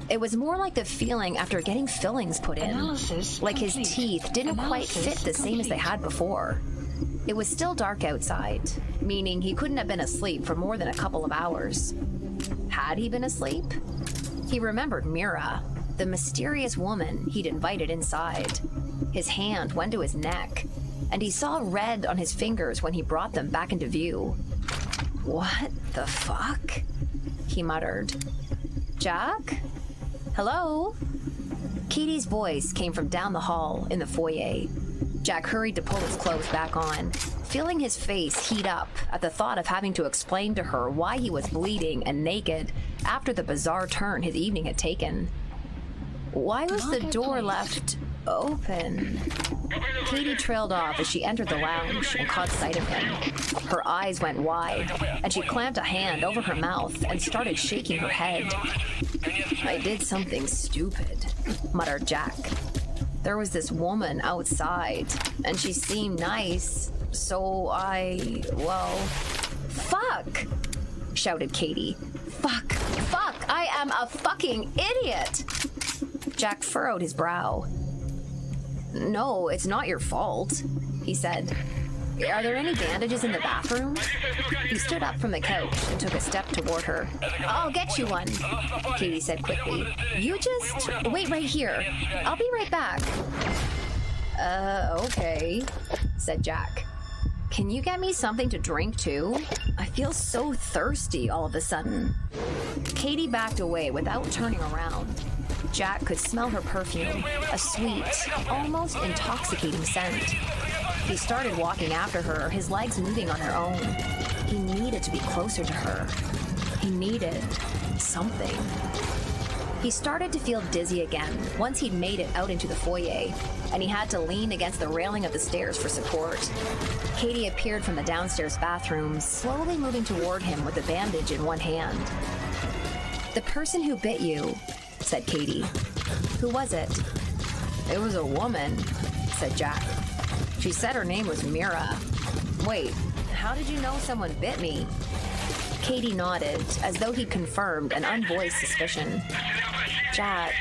It was more like the feeling after getting fillings put in, like his teeth didn't quite fit the same as they had before. It was still dark outside, meaning he couldn't have been asleep for more than a couple of hours. Had he been asleep? He remembered Mira, the mysterious woman he'd invited inside. His hand went to his neck, and he saw red on his fingers when he brought them back into view. "What the fuck?" he muttered. Jack? Hello? Katie's voice came from down the hall in the foyer. Jack hurried to pull his clothes back on, feeling his face heat up at the thought of having to explain to her why he was bleeding and naked after the bizarre turn his evening had taken. Why was the door left open? Katie trailed off as she entered the lounge and caught sight of him. Her eyes went wide, and she clamped a hand over her mouth and started shaking her head. I did something stupid, muttered Jack. There was this woman outside, and she seemed nice, so well, fuck, shouted Katie. Fuck, I am a fucking idiot. Jack furrowed his brow. No, it's not your fault, he said. Are there any bandages in the bathroom? He stood up from the couch and took a step toward her. I'll get you one, Katie said quickly. You just wait right here. I'll be right back. Okay, said Jack. Can you get me something to drink too? I feel so thirsty all of a sudden. Katie backed away without turning around. Jack could smell her perfume, a sweet, almost intoxicating scent. He started walking after her, his legs moving on their own. He needed to be closer to her. He needed something. He started to feel dizzy again once he'd made it out into the foyer, and he had to lean against the railing of the stairs for support. Katie appeared from the downstairs bathroom, slowly moving toward him with a bandage in one hand. The person who bit you, said Katie. Who was it? It was a woman, said Jack. She said her name was Mira. Wait, how did you know someone bit me? Katie nodded, as though he'd confirmed an unvoiced suspicion. Jack,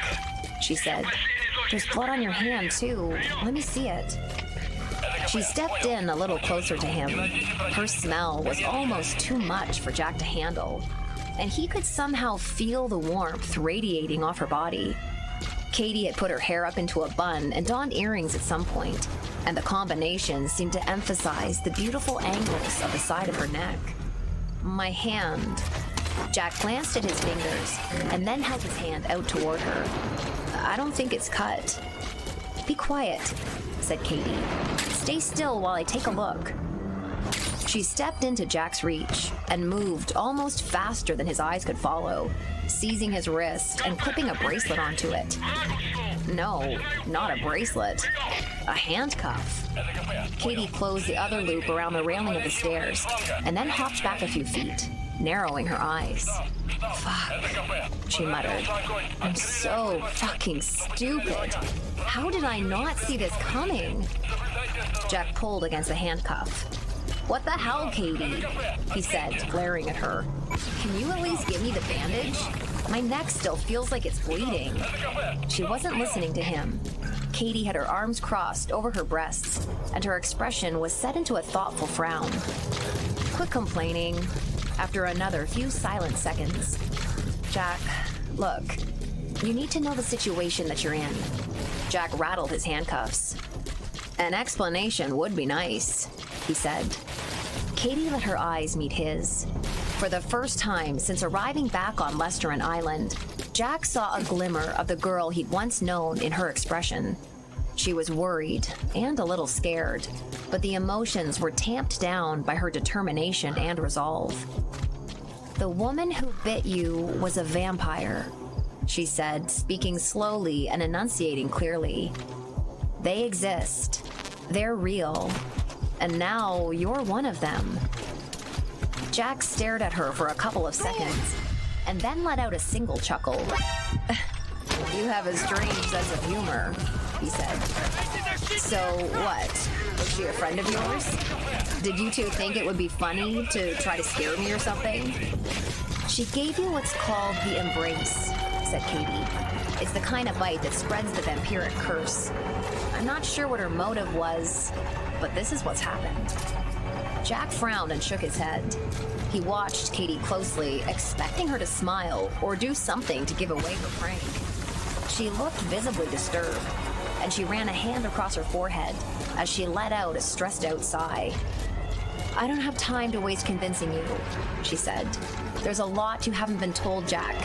she said, there's blood on your hand, too. Let me see it. She stepped in a little closer to him. Her smell was almost too much for Jack to handle, and he could somehow feel the warmth radiating off her body. Katie had put her hair up into a bun and donned earrings at some point, and the combination seemed to emphasize the beautiful angles of the side of her neck. My hand. Jack glanced at his fingers and then held his hand out toward her. I don't think it's cut. Be quiet, said Katie. Stay still while I take a look. She stepped into Jack's reach and moved almost faster than his eyes could follow, seizing his wrist and clipping a bracelet onto it. No, not a bracelet. A handcuff. Katie closed the other loop around the railing of the stairs and then hopped back a few feet, narrowing her eyes. Fuck, she muttered. I'm so fucking stupid. How did I not see this coming? Jack pulled against the handcuff. What the hell, Katie? He said, glaring at her. Can you at least give me the bandage? My neck still feels like it's bleeding. She wasn't listening to him. Katie had her arms crossed over her breasts, and her expression was set into a thoughtful frown. Quit complaining. After another few silent seconds. Jack, look, you need to know the situation that you're in. Jack rattled his handcuffs. An explanation would be nice, he said. Katie let her eyes meet his. For the first time since arriving back on Lesteran Island, Jack saw a glimmer of the girl he'd once known in her expression. She was worried and a little scared, but the emotions were tamped down by her determination and resolve. The woman who bit you was a vampire, she said, speaking slowly and enunciating clearly. They exist. They're real. And now you're one of them. Jack stared at her for a couple of seconds and then let out a single chuckle. You have a strange sense of humor, he said. So what? Was she a friend of yours? Did you two think it would be funny to try to scare me or something? She gave you what's called the embrace, said Katie. It's the kind of bite that spreads the vampiric curse. I'm not sure what her motive was, but this is what's happened. Jack frowned and shook his head. He watched Katie closely, expecting her to smile or do something to give away her prank. She looked visibly disturbed, and she ran a hand across her forehead as she let out a stressed-out sigh. I don't have time to waste convincing you, she said. There's a lot you haven't been told, Jack.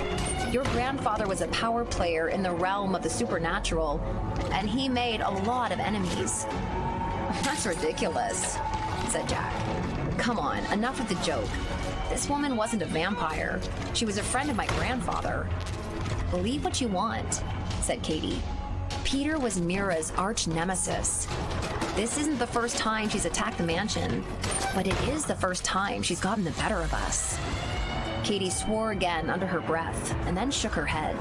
Your grandfather was a power player in the realm of the supernatural, and he made a lot of enemies. That's ridiculous, said Jack. Come on, enough of the joke. This woman wasn't a vampire. She was a friend of my grandfather. Believe what you want, said Katie. Peter was Mira's arch nemesis. This isn't the first time she's attacked the mansion, but it is the first time she's gotten the better of us. Katie swore again under her breath and then shook her head.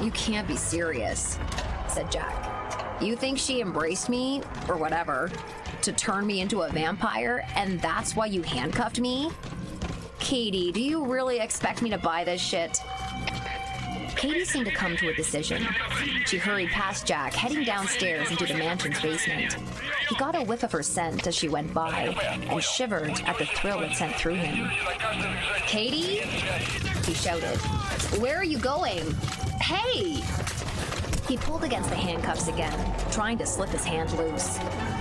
You can't be serious, said Jack. You think she embraced me, or whatever, to turn me into a vampire, and that's why you handcuffed me? Katie, do you really expect me to buy this shit? Katie seemed to come to a decision. She hurried past Jack, heading downstairs into the mansion's basement. He got a whiff of her scent as she went by and shivered at the thrill it sent through him. Katie? He shouted. Where are you going? Hey! He pulled against the handcuffs again, trying to slip his hand loose.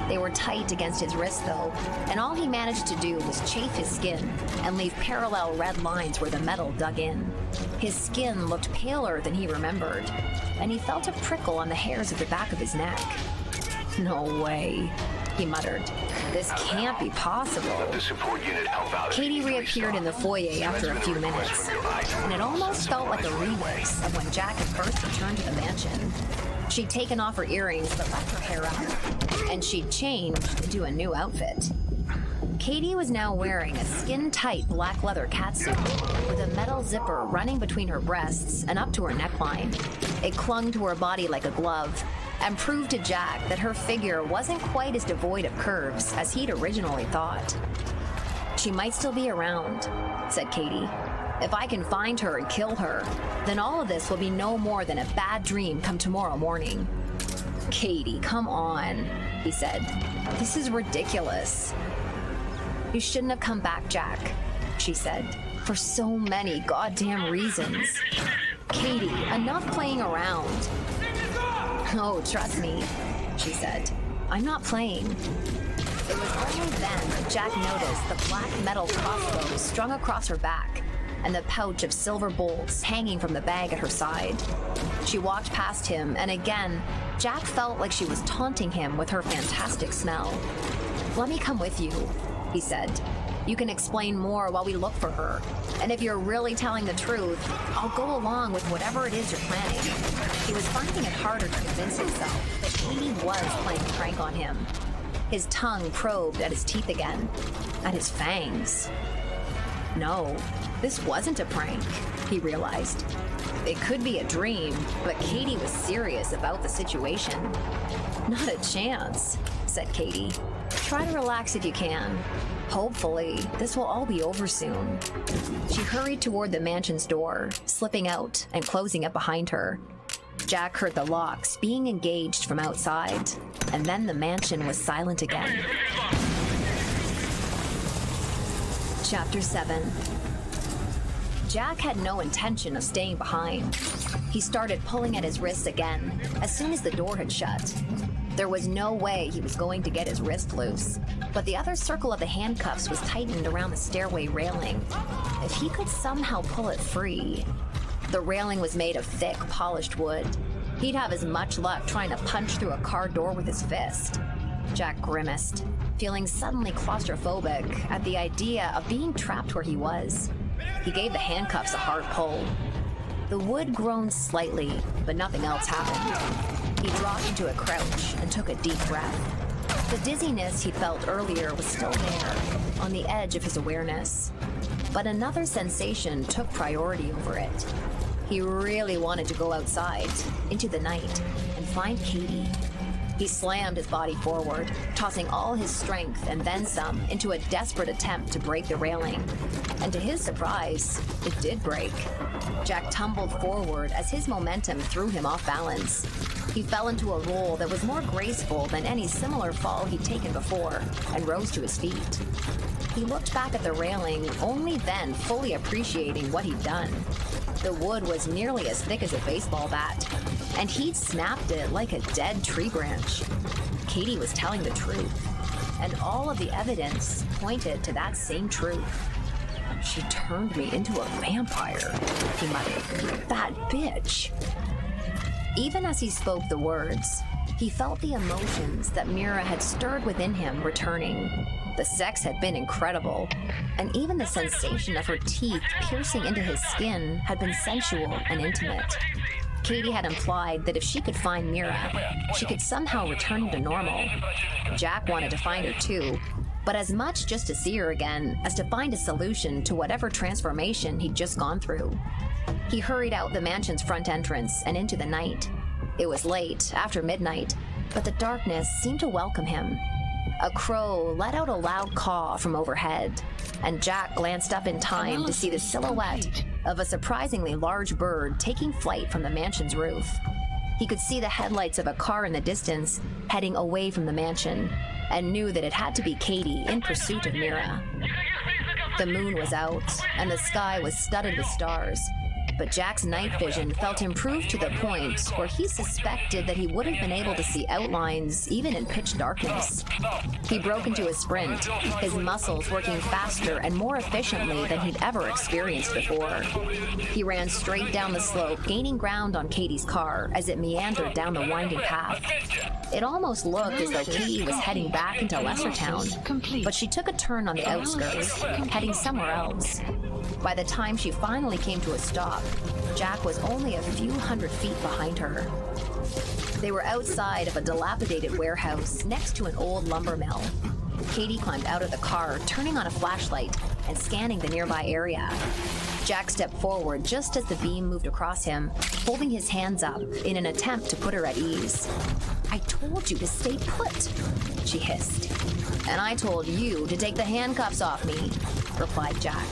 They were tight against his wrist, though, and all he managed to do was chafe his skin and leave parallel red lines where the metal dug in. His skin looked paler than he remembered, and he felt a prickle on the hairs at the back of his neck. No way, he muttered. This can't be possible. Katie reappeared in the foyer after a few minutes, and it almost felt like a remix of when Jack had first returned to the mansion. She'd taken off her earrings but left her hair up, and she'd changed into a new outfit. Katie was now wearing a skin-tight black leather catsuit with a metal zipper running between her breasts and up to her neckline. It clung to her body like a glove and proved to Jack that her figure wasn't quite as devoid of curves as he'd originally thought. She might still be around, said Katie. If I can find her and kill her, then all of this will be no more than a bad dream come tomorrow morning. Katie, come on, he said. This is ridiculous. You shouldn't have come back, Jack, she said, for so many goddamn reasons. Katie, enough playing around. Oh, trust me, she said. I'm not playing. It was only then that Jack noticed the black metal crossbow strung across her back and the pouch of silver bolts hanging from the bag at her side. She walked past him, and again, Jack felt like she was taunting him with her fantastic smell. Let me come with you, he said. You can explain more while we look for her. And if you're really telling the truth, I'll go along with whatever it is you're planning. He was finding it harder to convince himself that Katie was playing a prank on him. His tongue probed at his teeth again, at his fangs. No, this wasn't a prank, he realized. It could be a dream, but Katie was serious about the situation. Not a chance, said Katie. Try to relax if you can. Hopefully, this will all be over soon. She hurried toward the mansion's door, slipping out and closing it behind her. Jack heard the locks being engaged from outside, and then the mansion was silent again. Chapter 7. Jack had no intention of staying behind. He started pulling at his wrists again as soon as the door had shut. There was no way he was going to get his wrist loose, but the other circle of the handcuffs was tightened around the stairway railing. If he could somehow pull it free... The railing was made of thick, polished wood. He'd have as much luck trying to punch through a car door with his fist. Jack grimaced, feeling suddenly claustrophobic at the idea of being trapped where he was. He gave the handcuffs a hard pull. The wood groaned slightly, but nothing else happened. He dropped into a crouch and took a deep breath. The dizziness he felt earlier was still there, on the edge of his awareness. But another sensation took priority over it. He really wanted to go outside, into the night, and find Katie. He slammed his body forward, tossing all his strength and then some into a desperate attempt to break the railing. And to his surprise, it did break. Jack tumbled forward as his momentum threw him off balance. He fell into a roll that was more graceful than any similar fall he'd taken before, and rose to his feet. He looked back at the railing, only then fully appreciating what he'd done. The wood was nearly as thick as a baseball bat, and he'd snapped it like a dead tree branch. Katie was telling the truth, and all of the evidence pointed to that same truth. She turned me into a vampire, he muttered. That bitch. Even as he spoke the words, he felt the emotions that Mira had stirred within him returning. The sex had been incredible, and even the sensation of her teeth piercing into his skin had been sensual and intimate. Katie had implied that if she could find Mira, she could somehow return to normal. Jack wanted to find her too, but as much just to see her again as to find a solution to whatever transformation he'd just gone through. He hurried out the mansion's front entrance and into the night. It was late, after midnight, but the darkness seemed to welcome him. A crow let out a loud caw from overhead, and Jack glanced up in time to see the silhouette of a surprisingly large bird taking flight from the mansion's roof. He could see the headlights of a car in the distance heading away from the mansion, and knew that it had to be Katie in pursuit of Mira. The moon was out, and the sky was studded with stars, but Jack's night vision felt improved to the point where he suspected that he would have been able to see outlines even in pitch darkness. He broke into a sprint, his muscles working faster and more efficiently than he'd ever experienced before. He ran straight down the slope, gaining ground on Katie's car as it meandered down the winding path. It almost looked as though Katie was heading back into Lessertown, but she took a turn on the outskirts, heading somewhere else. By the time she finally came to a stop, Jack was only a few hundred feet behind her. They were outside of a dilapidated warehouse next to an old lumber mill. Katie climbed out of the car, turning on a flashlight and scanning the nearby area. Jack stepped forward just as the beam moved across him, holding his hands up in an attempt to put her at ease. "I told you to stay put," she hissed. "And I told you to take the handcuffs off me," replied Jack.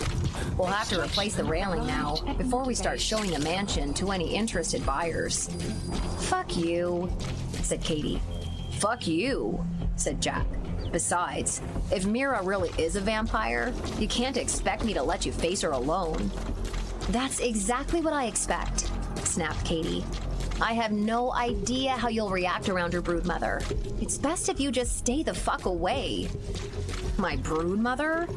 "We'll have to replace the railing now before we start showing the mansion to any interested buyers." "Fuck you," said Katie. "Fuck you," said Jack. "Besides, if Mira really is a vampire, you can't expect me to let you face her alone." "That's exactly what I expect," snapped Katie. "I have no idea how you'll react around your broodmother. It's best if you just stay the fuck away." "My broodmother?"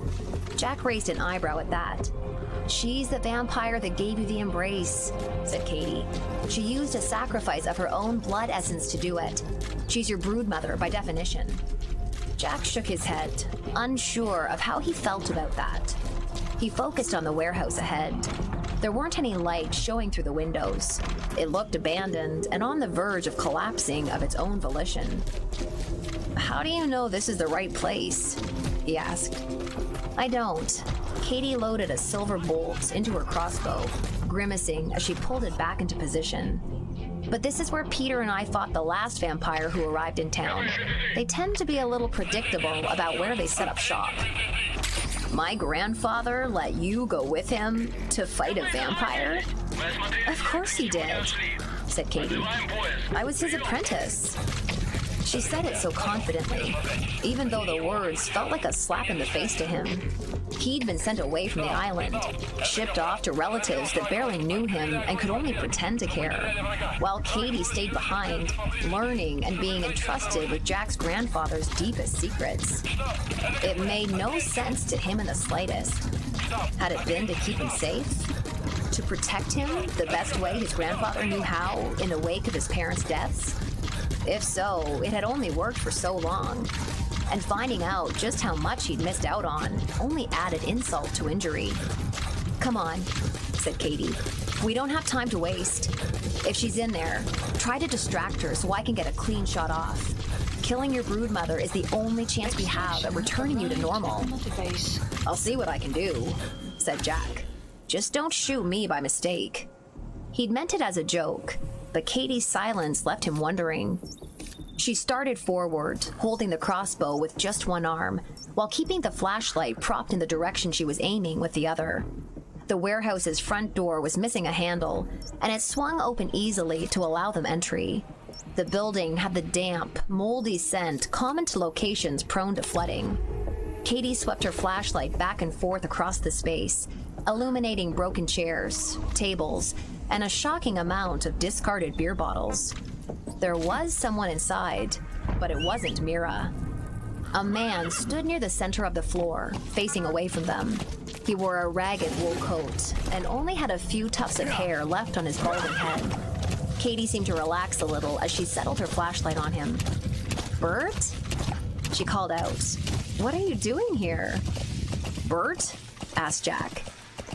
Jack raised an eyebrow at that. "She's the vampire that gave you the embrace," said Katie. "She used a sacrifice of her own blood essence to do it. She's your broodmother by definition." Jack shook his head, unsure of how he felt about that. He focused on the warehouse ahead. There weren't any lights showing through the windows. It looked abandoned and on the verge of collapsing of its own volition. "How do you know this is the right place?" he asked. "I don't." Katie loaded a silver bolt into her crossbow, grimacing as she pulled it back into position. "But this is where Peter and I fought the last vampire who arrived in town. They tend to be a little predictable about where they set up shop." "My grandfather let you go with him to fight a vampire?" "Of course he did," said Katie. "I was his apprentice." She said it so confidently, even though the words felt like a slap in the face to him. He'd been sent away from the island, shipped off to relatives that barely knew him and could only pretend to care, while Katie stayed behind, learning and being entrusted with Jack's grandfather's deepest secrets. It made no sense to him in the slightest. Had it been to keep him safe? To protect him the best way his grandfather knew how in the wake of his parents' deaths? If so, it had only worked for so long. And finding out just how much he'd missed out on only added insult to injury. "Come on," said Katie. "We don't have time to waste. If she's in there, try to distract her so I can get a clean shot off. Killing your broodmother is the only chance we have at returning you to normal." "I'll see what I can do," said Jack. "Just don't shoot me by mistake." He'd meant it as a joke, but Katie's silence left him wondering. She started forward, holding the crossbow with just one arm, while keeping the flashlight propped in the direction she was aiming with the other. The warehouse's front door was missing a handle, and it swung open easily to allow them entry. The building had the damp, moldy scent common to locations prone to flooding. Katie swept her flashlight back and forth across the space, illuminating broken chairs, tables, and a shocking amount of discarded beer bottles. There was someone inside, but it wasn't Mira. A man stood near the center of the floor, facing away from them. He wore a ragged wool coat and only had a few tufts of hair left on his balding head. Katie seemed to relax a little as she settled her flashlight on him. "Bert?" She called out. "What are you doing here?" "Bert?" asked Jack.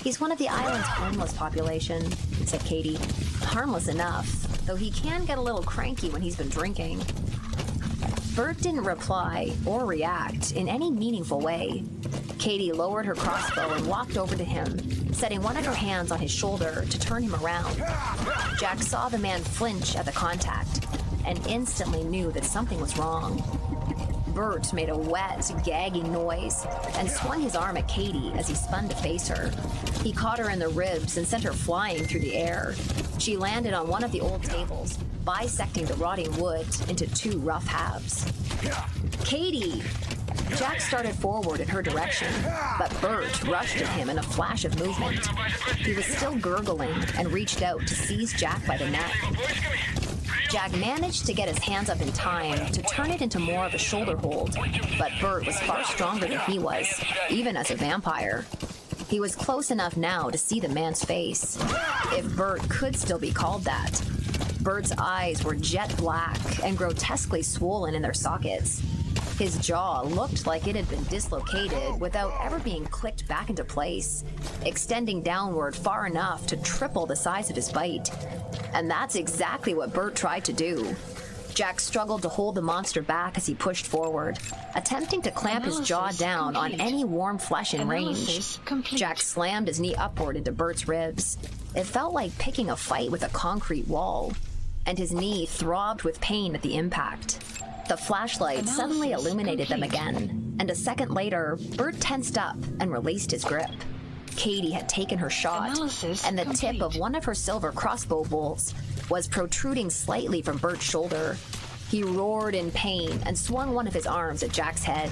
"He's one of the island's homeless population," said Katie. "Harmless enough, though he can get a little cranky when he's been drinking." Bert didn't reply or react in any meaningful way. Katie lowered her crossbow and walked over to him, setting one of her hands on his shoulder to turn him around. Jack saw the man flinch at the contact and instantly knew that something was wrong. Bert made a wet, gagging noise and swung his arm at Katie as he spun to face her. He caught her in the ribs and sent her flying through the air. She landed on one of the old tables, bisecting the rotting wood into two rough halves. "Katie!" Jack started forward in her direction, but Bert rushed at him in a flash of movement. He was still gurgling and reached out to seize Jack by the neck. Jack managed to get his hands up in time to turn it into more of a shoulder hold, but Bert was far stronger than he was, even as a vampire. He was close enough now to see the man's face, if Bert could still be called that. Bert's eyes were jet black and grotesquely swollen in their sockets. His jaw looked like it had been dislocated without ever being clicked back into place, extending downward far enough to triple the size of his bite. And that's exactly what Bert tried to do. Jack struggled to hold the monster back as he pushed forward, attempting to clamp his jaw down on any warm flesh in range. Jack slammed his knee upward into Bert's ribs. It felt like picking a fight with a concrete wall, and his knee throbbed with pain at the impact. The flashlight suddenly illuminated them again, and a second later, Bert tensed up and released his grip. Katie had taken her shot, and the tip of one of her silver crossbow bolts was protruding slightly from Bert's shoulder. He roared in pain and swung one of his arms at Jack's head.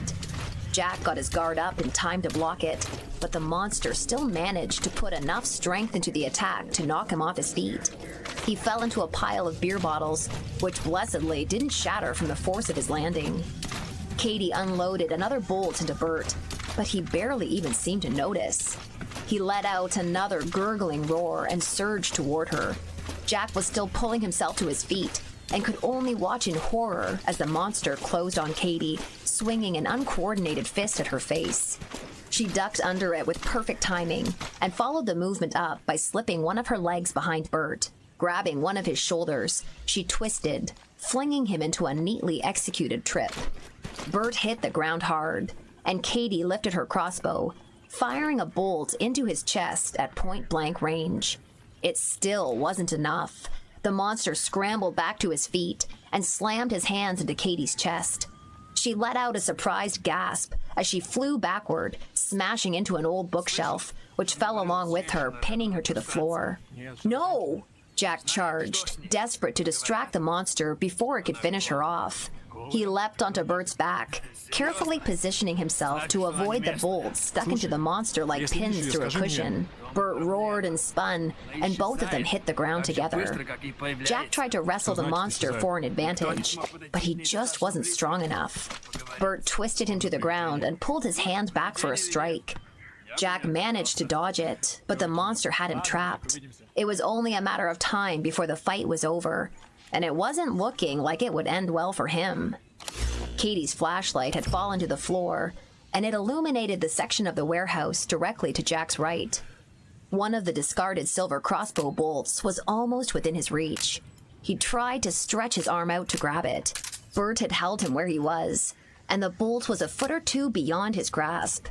Jack got his guard up in time to block it, but the monster still managed to put enough strength into the attack to knock him off his feet. He fell into a pile of beer bottles, which blessedly didn't shatter from the force of his landing. Katie unloaded another bolt into Bert, but he barely even seemed to notice. He let out another gurgling roar and surged toward her. Jack was still pulling himself to his feet and could only watch in horror as the monster closed on Katie, swinging an uncoordinated fist at her face. She ducked under it with perfect timing and followed the movement up by slipping one of her legs behind Bert. Grabbing one of his shoulders, she twisted, flinging him into a neatly executed trip. Bert hit the ground hard, and Katie lifted her crossbow, firing a bolt into his chest at point-blank range. It still wasn't enough. The monster scrambled back to his feet and slammed his hands into Katie's chest. She let out a surprised gasp as she flew backward, smashing into an old bookshelf, which fell along with her, pinning her to the floor. "No!" Jack charged, desperate to distract the monster before it could finish her off. He leapt onto Bert's back, carefully positioning himself to avoid the bolts stuck into the monster like pins through a cushion. Bert roared and spun, and both of them hit the ground together. Jack tried to wrestle the monster for an advantage, but he just wasn't strong enough. Bert twisted him to the ground and pulled his hand back for a strike. Jack managed to dodge it, but the monster had him trapped. It was only a matter of time before the fight was over, and it wasn't looking like it would end well for him. Katie's flashlight had fallen to the floor, and it illuminated the section of the warehouse directly to Jack's right. One of the discarded silver crossbow bolts was almost within his reach. He tried to stretch his arm out to grab it. Bert had held him where he was, and the bolt was a foot or two beyond his grasp.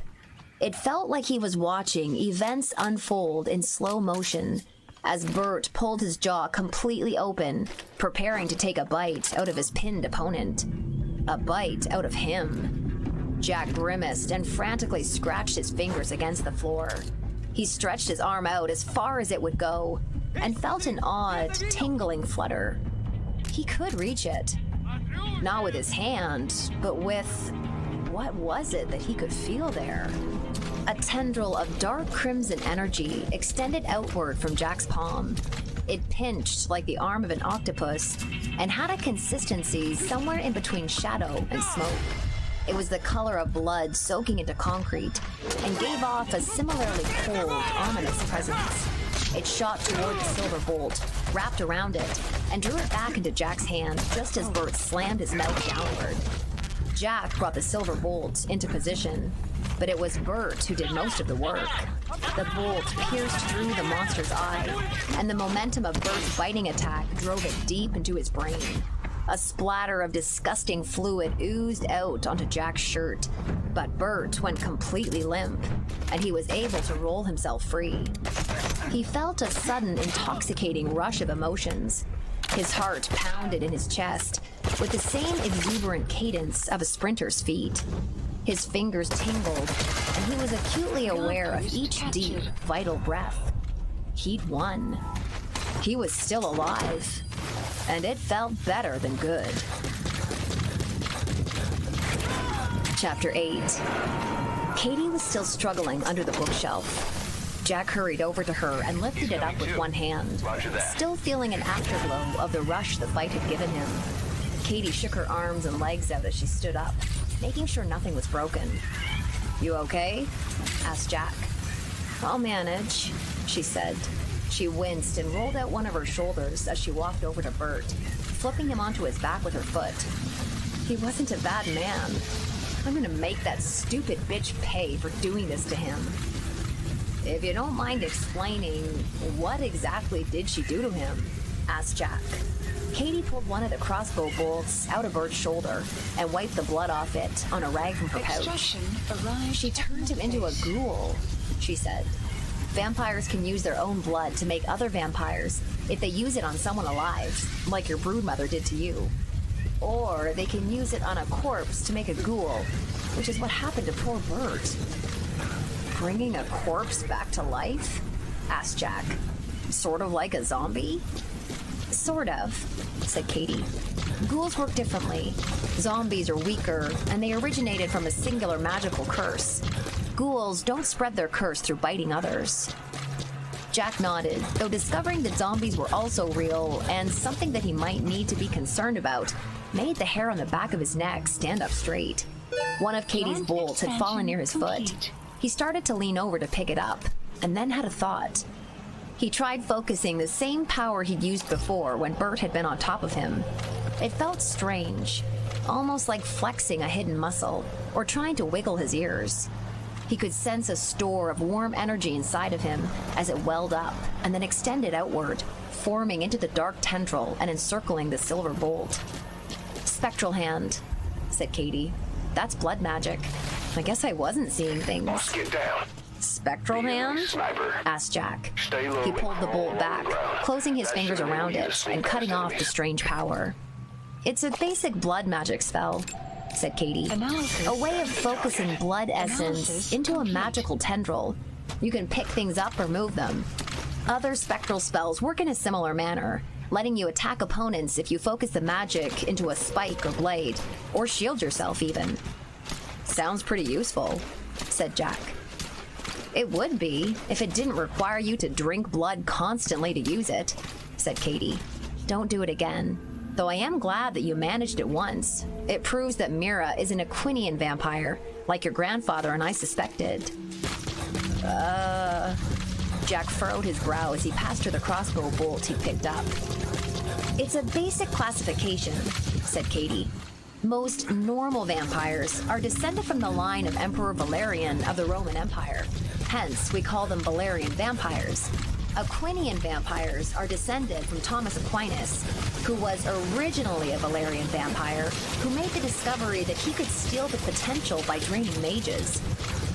It felt like he was watching events unfold in slow motion as Bert pulled his jaw completely open, preparing to take a bite out of his pinned opponent. A bite out of him. Jack grimaced and frantically scratched his fingers against the floor. He stretched his arm out as far as it would go and felt an odd, tingling flutter. He could reach it. Not with his hand, but with... what was it that he could feel there? A tendril of dark crimson energy extended outward from Jack's palm. It pinched like the arm of an octopus and had a consistency somewhere in between shadow and smoke. It was the color of blood soaking into concrete and gave off a similarly cold, ominous presence. It shot toward the silver bolt, wrapped around it, and drew it back into Jack's hand just as Bert slammed his mouth downward. Jack brought the silver bolt into position, but it was Bert who did most of the work. The bolt pierced through the monster's eye, and the momentum of Bert's biting attack drove it deep into his brain. A splatter of disgusting fluid oozed out onto Jack's shirt, but Bert went completely limp, and he was able to roll himself free. He felt a sudden intoxicating rush of emotions. His heart pounded in his chest with the same exuberant cadence of a sprinter's feet. His fingers tingled, and he was acutely aware of each deep, vital breath. He'd won. He was still alive, and it felt better than good. Chapter 8. Katie was still struggling under the bookshelf. Jack hurried over to her and lifted it up with one hand, still feeling an afterglow of the rush the fight had given him. Katie shook her arms and legs out as she stood up, making sure nothing was broken. "You okay?" asked Jack. "I'll manage," she said. She winced and rolled out one of her shoulders as she walked over to Bert, flipping him onto his back with her foot. "He wasn't a bad man. I'm gonna make that stupid bitch pay for doing this to him." "If you don't mind explaining, what exactly did she do to him?" asked Jack. Katie pulled one of the crossbow bolts out of Bert's shoulder and wiped the blood off it on a rag from her pouch. "She turned him into a ghoul," she said. "Vampires can use their own blood to make other vampires if they use it on someone alive, like your broodmother did to you. Or they can use it on a corpse to make a ghoul, which is what happened to poor Bert." "Bringing a corpse back to life?" asked Jack. "Sort of like a zombie?" "Sort of," said Katie. "Ghouls work differently. Zombies are weaker, and they originated from a singular magical curse. Ghouls don't spread their curse through biting others." Jack nodded, though discovering that zombies were also real and something that he might need to be concerned about made the hair on the back of his neck stand up straight. One of Katie's bolts had fallen near his foot. He started to lean over to pick it up, and then had a thought. He tried focusing the same power he'd used before when Bert had been on top of him. It felt strange, almost like flexing a hidden muscle, or trying to wiggle his ears. He could sense a store of warm energy inside of him as it welled up and then extended outward, forming into the dark tendril and encircling the silver bolt. "Spectral hand," said Katie. "That's blood magic. I guess I wasn't seeing things." Get down. "Spectral hand?" asked Jack. He pulled the bolt back, closing his fingers around it and cutting off the strange power. "It's a basic blood magic spell," said Katie. "A way of focusing blood essence into a magical tendril. You can pick things up or move them. Other spectral spells work in a similar manner, letting you attack opponents if you focus the magic into a spike or blade, or shield yourself even." "Sounds pretty useful," said Jack. "It would be if it didn't require you to drink blood constantly to use it," said Katie. "Don't do it again. Though I am glad that you managed it once. It proves that Mira is an Aquinian vampire, like your grandfather and I suspected." Jack furrowed his brow as he passed her the crossbow bolt he picked up. "It's a basic classification," said Katie. "Most normal vampires are descended from the line of Emperor Valerian of the Roman Empire. Hence, we call them Valerian vampires. Aquinian vampires are descended from Thomas Aquinas, who was originally a Valerian vampire, who made the discovery that he could steal the potential by draining mages.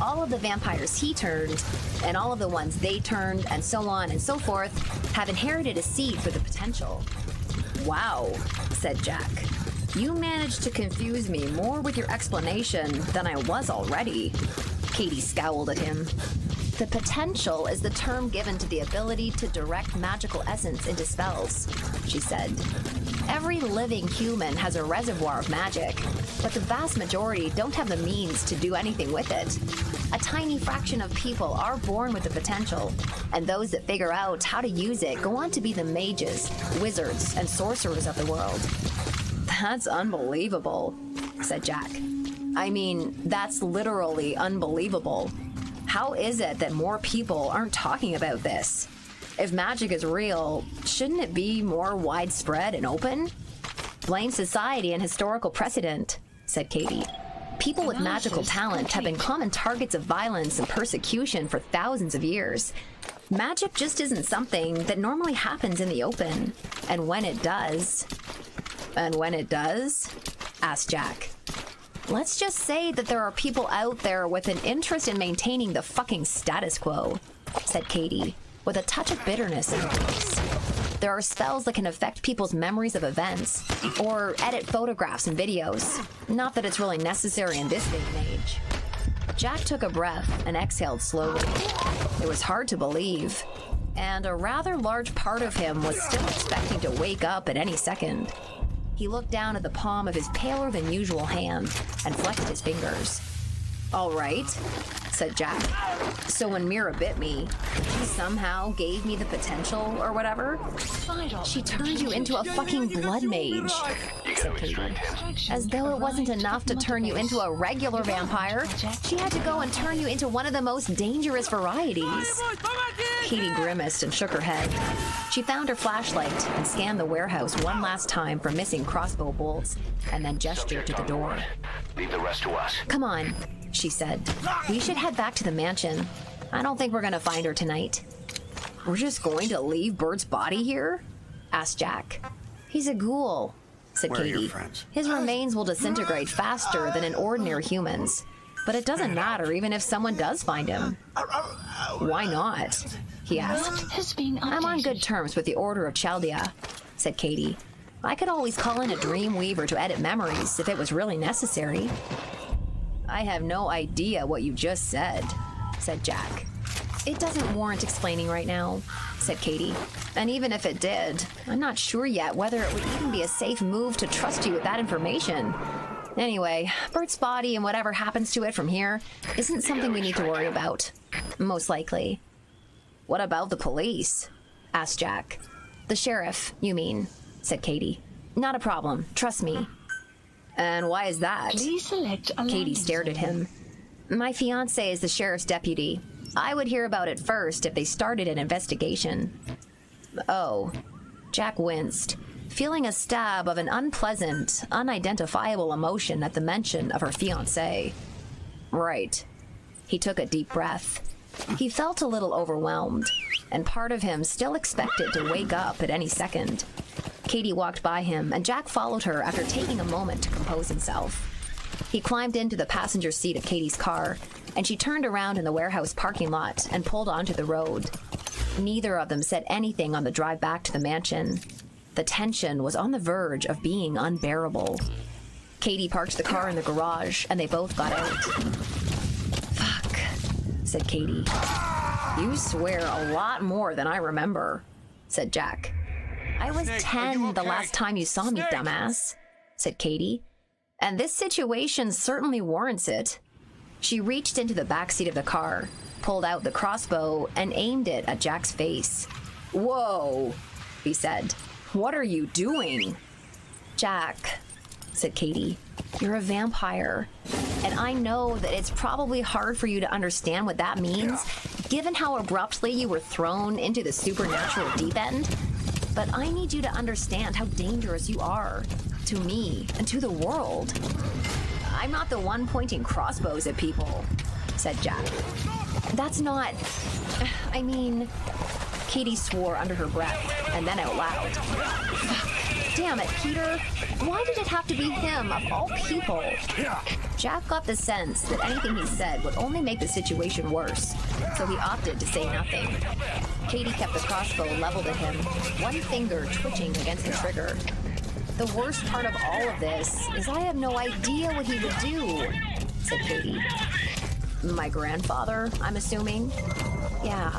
All of the vampires he turned, and all of the ones they turned, and so on and so forth, have inherited a seed for the potential." "Wow," said Jack. "You managed to confuse me more with your explanation than I was already." Katie scowled at him. "The potential is the term given to the ability to direct magical essence into spells," she said. "Every living human has a reservoir of magic, but the vast majority don't have the means to do anything with it. A tiny fraction of people are born with the potential, and those that figure out how to use it go on to be the mages, wizards, and sorcerers of the world." "That's unbelievable," said Jack. I mean, that's literally unbelievable. How is it that more people aren't talking about this? If magic is real, shouldn't it be more widespread and open? Blame society and historical precedent, said Katie. People with magical talent have been common targets of violence and persecution for thousands of years. Magic just isn't something that normally happens in the open. And when it does... And when it does? Asked Jack. Let's just say that there are people out there with an interest in maintaining the fucking status quo, said Katie, with a touch of bitterness in her voice. There are spells that can affect people's memories of events, or edit photographs and videos. Not that it's really necessary in this day and age. Jack took a breath and exhaled slowly. It was hard to believe, and a rather large part of him was still expecting to wake up at any second. He looked down at the palm of his paler than usual hand and flexed his fingers. All right, said Jack. So when Mira bit me, she somehow gave me the potential or whatever? She turned you into a fucking blood mage, said Katie. As though it wasn't enough to turn you into a regular vampire, she had to go and turn you into one of the most dangerous varieties. Katie grimaced and shook her head. She found her flashlight and scanned the warehouse one last time for missing crossbow bolts, and then gestured to the door. Leave the rest to us. Come on, she said. We should head back to the mansion. I don't think we're gonna find her tonight. We're just going to leave Bert's body here? Asked Jack. He's a ghoul, said Where are your Katie. friends? His remains will disintegrate faster than an ordinary human's. But it doesn't matter even if someone does find him. Why not? He asked. I'm on good terms with the Order of Chaldea, said Katie. I could always call in a dream weaver to edit memories if it was really necessary. I have no idea what you just said, said Jack. It doesn't warrant explaining right now, said Katie. And even if it did, I'm not sure yet whether it would even be a safe move to trust you with that information. Anyway, Bert's body and whatever happens to it from here isn't something we need to worry about. Most likely. What about the police? Asked Jack. The sheriff, you mean, said Katie. Not a problem, trust me. And why is that? Please select a Katie stared at him. My fiancé is the sheriff's deputy. I would hear about it first if they started an investigation. Oh. Jack winced, feeling a stab of an unpleasant, unidentifiable emotion at the mention of her fiancé. Right. He took a deep breath. He felt a little overwhelmed, and part of him still expected to wake up at any second. Katie walked by him, and Jack followed her after taking a moment to compose himself. He climbed into the passenger seat of Katie's car, and she turned around in the warehouse parking lot and pulled onto the road. Neither of them said anything on the drive back to the mansion. The tension was on the verge of being unbearable. Katie parked the car in the garage, and they both got out. Fuck, said Katie. You swear a lot more than I remember, said Jack. I was 10 the last time you saw me, dumbass, said Katie. And this situation certainly warrants it. She reached into the backseat of the car, pulled out the crossbow, and aimed it at Jack's face. Whoa, he said. What are you doing? Jack, said Katie, you're a vampire. And I know that it's probably hard for you to understand what that means, given how abruptly you were thrown into the supernatural deep end. But I need you to understand how dangerous you are. To me, and to the world. I'm not the one pointing crossbows at people, said Jack. That's not... I mean... Katie swore under her breath, and then out loud. Damn it, Peter. Why did it have to be him, of all people? Jack got the sense that anything he said would only make the situation worse, so he opted to say nothing. Katie kept the crossbow leveled at him, one finger twitching against the trigger. The worst part of all of this is I have no idea what he would do, said Katie. My grandfather, I'm assuming? Yeah,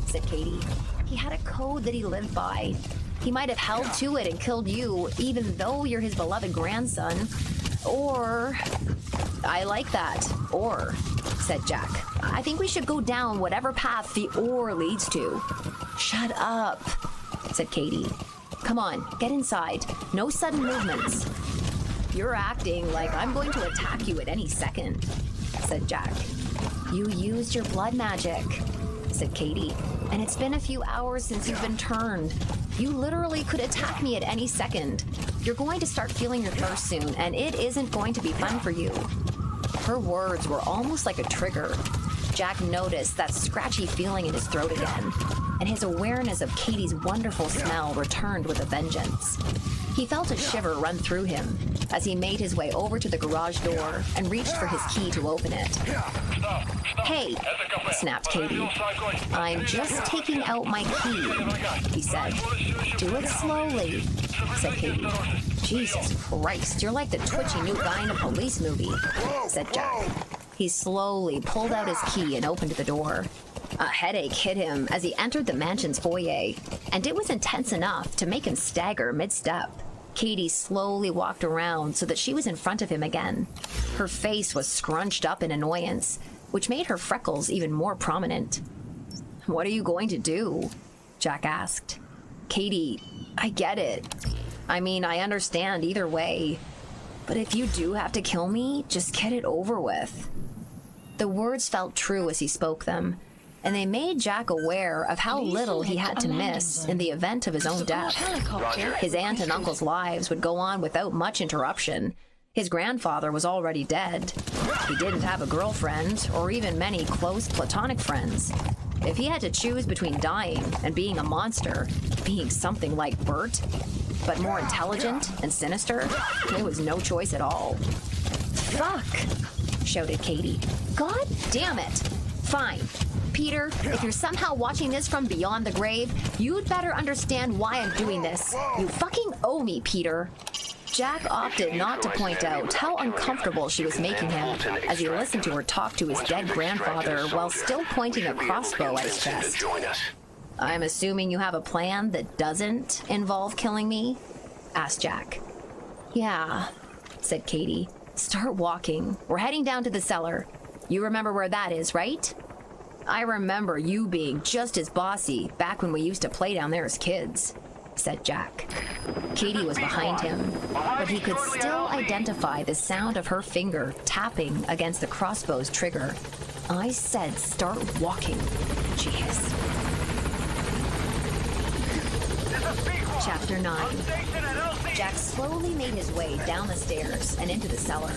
said Katie. He had a code that he lived by. He might have held to it and killed you, even though you're his beloved grandson. Or... I like that. Or, said Jack. I think we should go down whatever path the or leads to. Shut up, said Katie. Come on, get inside. No sudden movements. You're acting like I'm going to attack you at any second, said Jack. You used your blood magic, said Katie, and it's been a few hours since you've been turned. You literally could attack me at any second. You're going to start feeling your thirst soon, and it isn't going to be fun for you. Her words were almost like a trigger. Jack noticed that scratchy feeling in his throat again, and his awareness of Katie's wonderful smell returned with a vengeance. He felt a shiver run through him as he made his way over to the garage door and reached for his key to open it. Hey, snapped Katie. I'm just taking out my key, he said. Do it slowly, said Katie. Jesus Christ, you're like the twitchy new guy in a police movie, said Jack. He slowly pulled out his key and opened the door. A headache hit him as he entered the mansion's foyer, and it was intense enough to make him stagger mid-step. Katie slowly walked around so that she was in front of him again. Her face was scrunched up in annoyance, which made her freckles even more prominent. What are you going to do? Jack asked. Katie, I get it. I mean, I understand either way. But if you do have to kill me, just get it over with. The words felt true as he spoke them, and they made Jack aware of how little he had to miss in the event of his own death. His aunt and uncle's lives would go on without much interruption. His grandfather was already dead. He didn't have a girlfriend, or even many close platonic friends. If he had to choose between dying and being a monster, being something like Bert, but more intelligent and sinister, there was no choice at all. Fuck! Shouted Katie. God damn it! Fine. Peter, if you're somehow watching this from beyond the grave, you'd better understand why I'm doing this. You fucking owe me, Peter. Jack opted not to point out how uncomfortable she was making him as he listened to her talk to his dead grandfather while still pointing a crossbow at his chest. I'm assuming you have a plan that doesn't involve killing me? Asked Jack. Yeah, said Katie. Start walking. We're heading down to the cellar. You remember where that is, right? I remember you being just as bossy back when we used to play down there as kids, said Jack. Katie was behind him, but he could still identify the sound of her finger tapping against the crossbow's trigger. I said start walking, she hissed. Chapter 9. Jack slowly made his way down the stairs and into the cellar.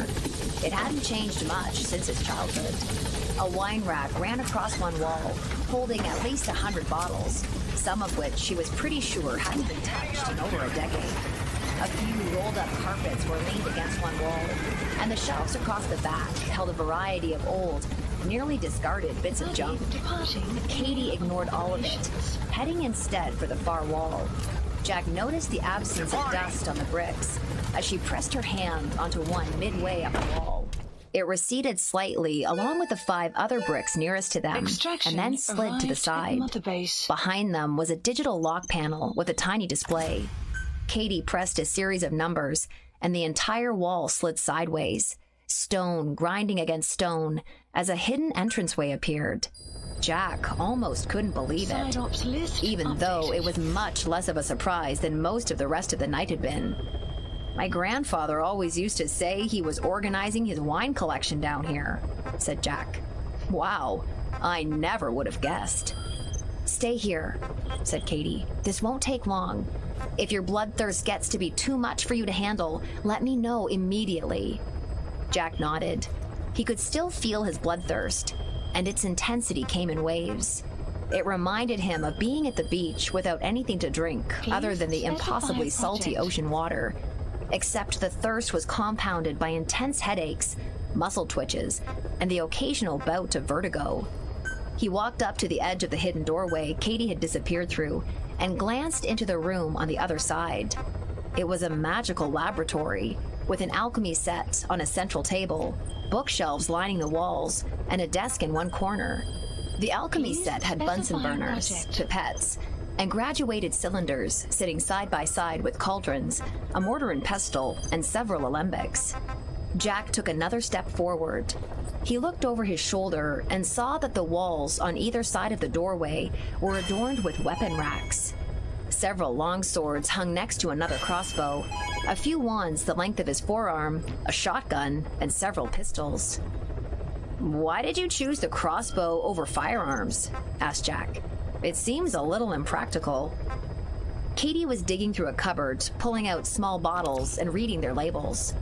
It hadn't changed much since his childhood. A wine rack ran across one wall, holding at least 100 bottles, some of which she was pretty sure hadn't been touched in over a decade. A few rolled-up carpets were leaned against one wall, and the shelves across the back held a variety of old, nearly discarded bits of junk. Katie ignored all of it, heading instead for the far wall. Jack noticed the absence of dust on the bricks as she pressed her hand onto one midway up the wall. It receded slightly along with the 5 other bricks nearest to them, and then slid to the side. Behind them was a digital lock panel with a tiny display. Katie pressed a series of numbers, and the entire wall slid sideways, stone grinding against stone, as a hidden entranceway appeared. Jack almost couldn't believe it, even though it was much less of a surprise than most of the rest of the night had been. My grandfather always used to say he was organizing his wine collection down here, said Jack. Wow, I never would have guessed. Stay here, said Katie. This won't take long. If your bloodthirst gets to be too much for you to handle, let me know immediately. Jack nodded. He could still feel his bloodthirst, and its intensity came in waves. It reminded him of being at the beach without anything to drink other than the impossibly salty ocean water, except the thirst was compounded by intense headaches, muscle twitches, and the occasional bout of vertigo. He walked up to the edge of the hidden doorway Katie had disappeared through and glanced into the room on the other side. It was a magical laboratory with an alchemy set on a central table, bookshelves lining the walls, and a desk in one corner. The alchemy set had Bunsen burners, pipettes, and graduated cylinders sitting side by side with cauldrons, a mortar and pestle, and several alembics. Jack took another step forward. He looked over his shoulder and saw that the walls on either side of the doorway were adorned with weapon racks. Several long swords hung next to another crossbow, a few wands the length of his forearm, a shotgun, and several pistols. "Why did you choose the crossbow over firearms?" asked Jack. "It seems a little impractical." Katie was digging through a cupboard, pulling out small bottles and reading their labels.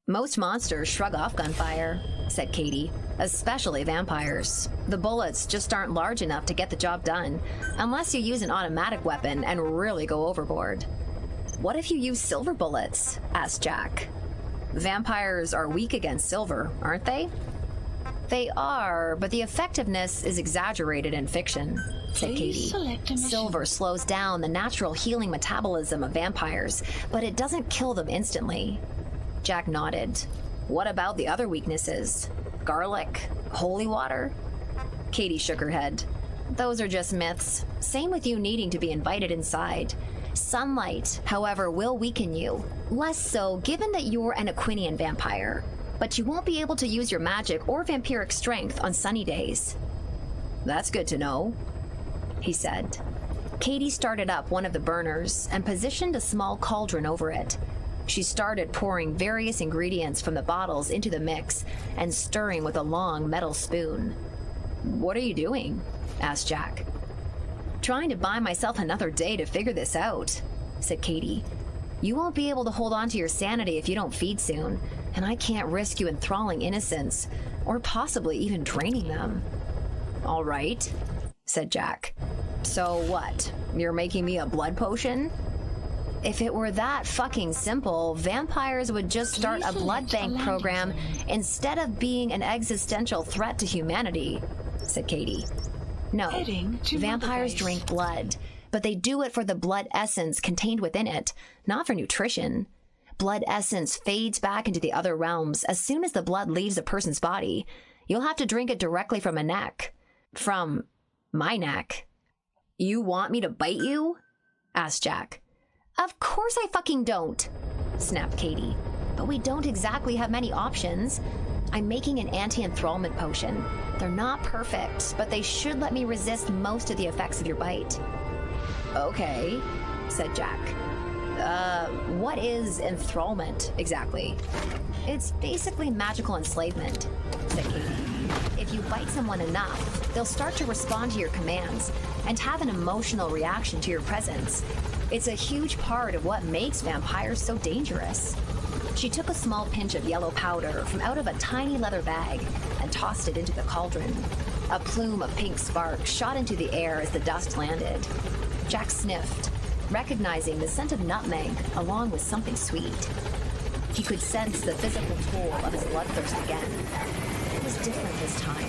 "Most monsters shrug off gunfire," said Katie, "especially vampires. The bullets just aren't large enough to get the job done, unless you use an automatic weapon and really go overboard." "What if you use silver bullets?" asked Jack. "Vampires are weak against silver, aren't they?" "They are, but the effectiveness is exaggerated in fiction," said Katie. "Silver slows down the natural healing metabolism of vampires, but it doesn't kill them instantly." Jack nodded. "What about the other weaknesses? Garlic? Holy water?" Katie shook her head. "Those are just myths. Same with you needing to be invited inside. Sunlight, however, will weaken you. Less so given that you're an Aquinian vampire. But you won't be able to use your magic or vampiric strength on sunny days." "That's good to know," he said. Katie started up one of the burners and positioned a small cauldron over it. She started pouring various ingredients from the bottles into the mix and stirring with a long metal spoon. "What are you doing?" asked Jack. "Trying to buy myself another day to figure this out," said Katie. "You won't be able to hold on to your sanity if you don't feed soon, and I can't risk you enthralling innocents, or possibly even draining them." "All right," said Jack. "So what? You're making me a blood potion?" "If it were that fucking simple, vampires would just start a blood bank program instead of being an existential threat to humanity," said Katie. "No, vampires drink blood, but they do it for the blood essence contained within it, not for nutrition. Blood essence fades back into the other realms as soon as the blood leaves a person's body. You'll have to drink it directly from a neck. From my neck." "You want me to bite you?" asked Jack. "Of course I fucking don't," snapped Katie. "But we don't exactly have many options. I'm making an anti-enthrallment potion. They're not perfect, but they should let me resist most of the effects of your bite." "Okay," said Jack. What is enthrallment exactly?" "It's basically magical enslavement," said Katie. "If you bite someone enough, they'll start to respond to your commands and have an emotional reaction to your presence. It's a huge part of what makes vampires so dangerous." She took a small pinch of yellow powder from out of a tiny leather bag and tossed it into the cauldron. A plume of pink sparks shot into the air as the dust landed. Jack sniffed, recognizing the scent of nutmeg along with something sweet. He could sense the physical toll of his bloodthirst again. It was different this time.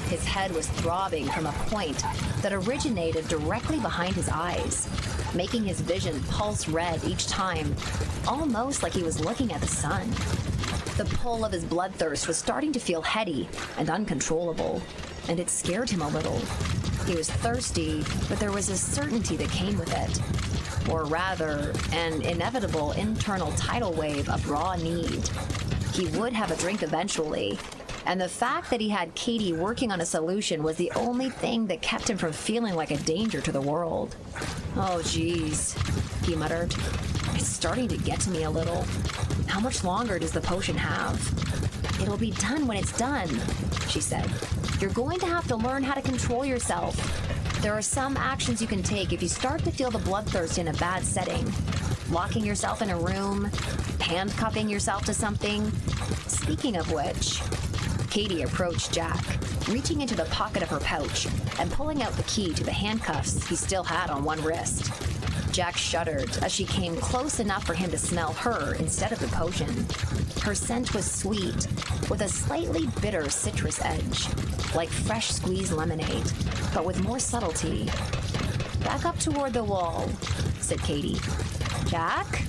His head was throbbing from a point that originated directly behind his eyes, making his vision pulse red each time, almost like he was looking at the sun. The pull of his bloodthirst was starting to feel heady and uncontrollable, and it scared him a little. He was thirsty, but there was a certainty that came with it. Or rather, an inevitable internal tidal wave of raw need. He would have a drink eventually, and the fact that he had Katie working on a solution was the only thing that kept him from feeling like a danger to the world. "Oh, geez," he muttered. "It's starting to get to me a little. How much longer does the potion have?" "It'll be done when it's done," she said. "You're going to have to learn how to control yourself. There are some actions you can take if you start to feel the bloodthirst in a bad setting. Locking yourself in a room, handcuffing yourself to something. Speaking of which..." Katie approached Jack, reaching into the pocket of her pouch and pulling out the key to the handcuffs he still had on one wrist. Jack shuddered as she came close enough for him to smell her instead of the potion. Her scent was sweet, with a slightly bitter citrus edge, like fresh squeezed lemonade, but with more subtlety. "Back up toward the wall," said Katie. "Jack,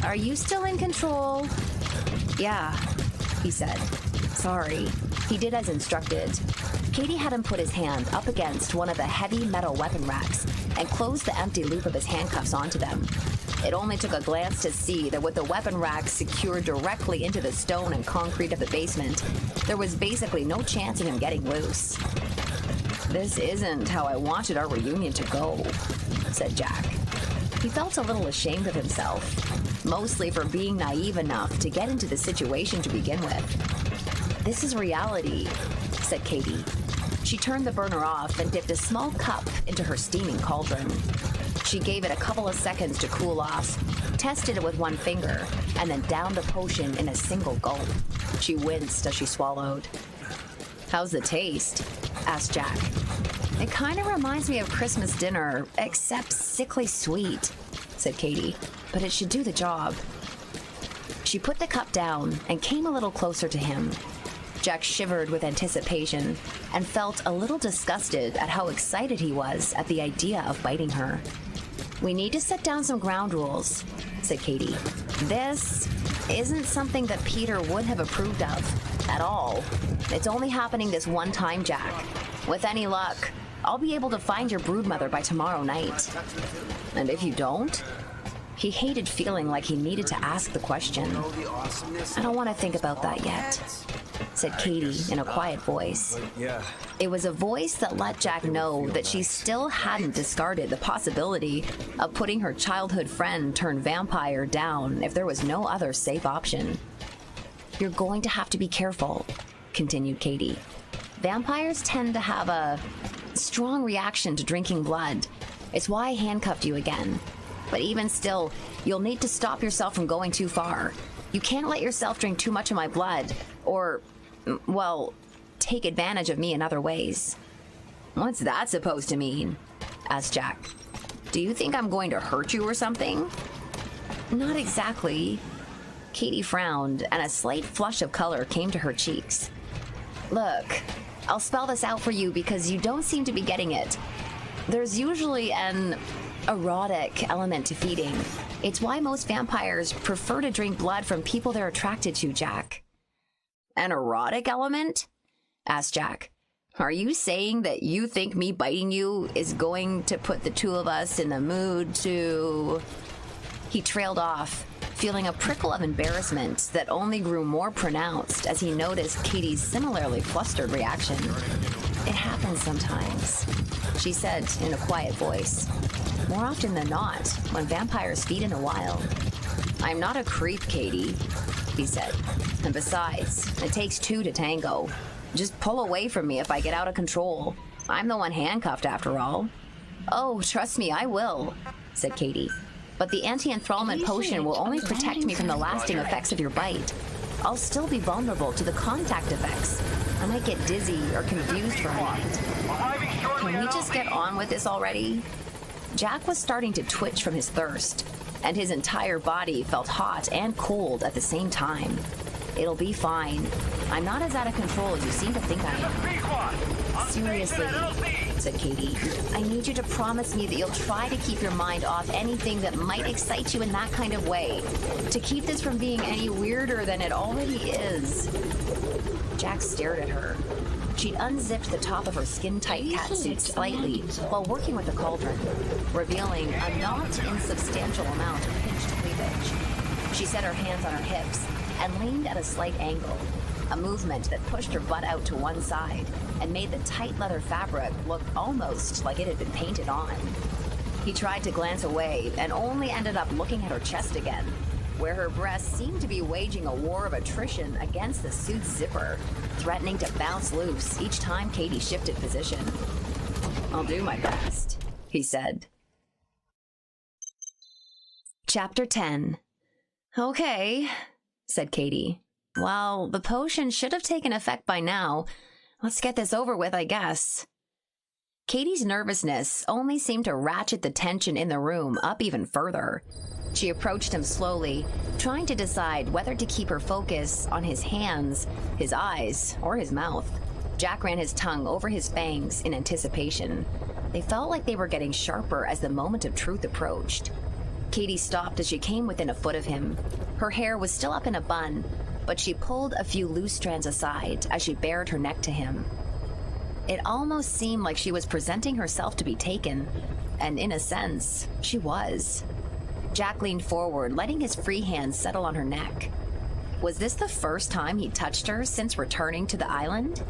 are you still in control?" "Yeah," he said. "Sorry." He did as instructed. Katie had him put his hand up against one of the heavy metal weapon racks and closed the empty loop of his handcuffs onto them. It only took a glance to see that with the weapon racks secured directly into the stone and concrete of the basement, there was basically no chance of him getting loose. "This isn't how I wanted our reunion to go," said Jack. He felt a little ashamed of himself. mostly for being naive enough to get into the situation to begin with. This is reality, said Katie. She turned the burner off and dipped a small cup into her steaming cauldron. She gave it a couple of seconds to cool off, tested it with one finger, and then downed the potion in a single gulp. She winced as she swallowed. How's the taste? Asked Jack. It kind of reminds me of Christmas dinner, except sickly sweet, said Katie, but it should do the job. She put the cup down and came a little closer to him. Jack shivered with anticipation and felt a little disgusted at how excited he was at the idea of biting her. We need to set down some ground rules, said Katie. This isn't something that Peter would have approved of at all. It's only happening this one time, Jack. With any luck, I'll be able to find your broodmother by tomorrow night. And if you don't? He hated feeling like he needed to ask the question. I don't want to think about that yet, said Katie in a quiet voice. It was a voice that let Jack know that she still hadn't discarded the possibility of putting her childhood friend turned vampire down if there was no other safe option. You're going to have to be careful, continued Katie. Vampires tend to have a strong reaction to drinking blood. It's why I handcuffed you again. But even still, you'll need to stop yourself from going too far. You can't let yourself drink too much of my blood, or, well, take advantage of me in other ways. What's that supposed to mean? Asked Jack. Do you think I'm going to hurt you or something? Not exactly. Katie frowned, and a slight flush of color came to her cheeks. Look, I'll spell this out for you because you don't seem to be getting it. There's usually an erotic element to feeding. It's why most vampires prefer to drink blood from people they're attracted to, Jack. An erotic element? Asked Jack. Are you saying that you think me biting you is going to put the two of us in the mood to... He trailed off, feeling a prickle of embarrassment that only grew more pronounced as he noticed Katie's similarly flustered reaction. It happens sometimes, she said in a quiet voice. More often than not, when vampires feed in the wild. I'm not a creep, Katie, he said. And besides, it takes two to tango. Just pull away from me if I get out of control. I'm the one handcuffed after all. Oh, trust me, I will, said Katie. But the anti-enthrallment potion will only protect me from the lasting effects of your bite. I'll still be vulnerable to the contact effects. I might get dizzy or confused for a moment. Can we just get on with this already? Jack was starting to twitch from his thirst, and his entire body felt hot and cold at the same time. It'll be fine. I'm not as out of control as you seem to think I am. Seriously, said Katie, I need you to promise me that you'll try to keep your mind off anything that might excite you in that kind of way, to keep this from being any weirder than it already is. Jack stared at her. She'd unzipped the top of her skin-tight catsuit slightly while working with the cauldron, revealing a not insubstantial amount of pinched cleavage. She set her hands on her hips and leaned at a slight angle, a movement that pushed her butt out to one side and made the tight leather fabric look almost like it had been painted on. He tried to glance away and only ended up looking at her chest again, where her breasts seemed to be waging a war of attrition against the suit's zipper, threatening to bounce loose each time Katie shifted position. I'll do my best, he said. Chapter 10. Okay, said Katie. Well, the potion should have taken effect by now. Let's get this over with, I guess. Katie's nervousness only seemed to ratchet the tension in the room up even further. She approached him slowly, trying to decide whether to keep her focus on his hands, his eyes, or his mouth. Jack ran his tongue over his fangs in anticipation. They felt like they were getting sharper as the moment of truth approached. Katie stopped as she came within a foot of him. Her hair was still up in a bun, but she pulled a few loose strands aside as she bared her neck to him. It almost seemed like she was presenting herself to be taken, and in a sense, she was. Jack leaned forward, letting his free hand settle on her neck. Was this the first time he'd touched her since returning to the island?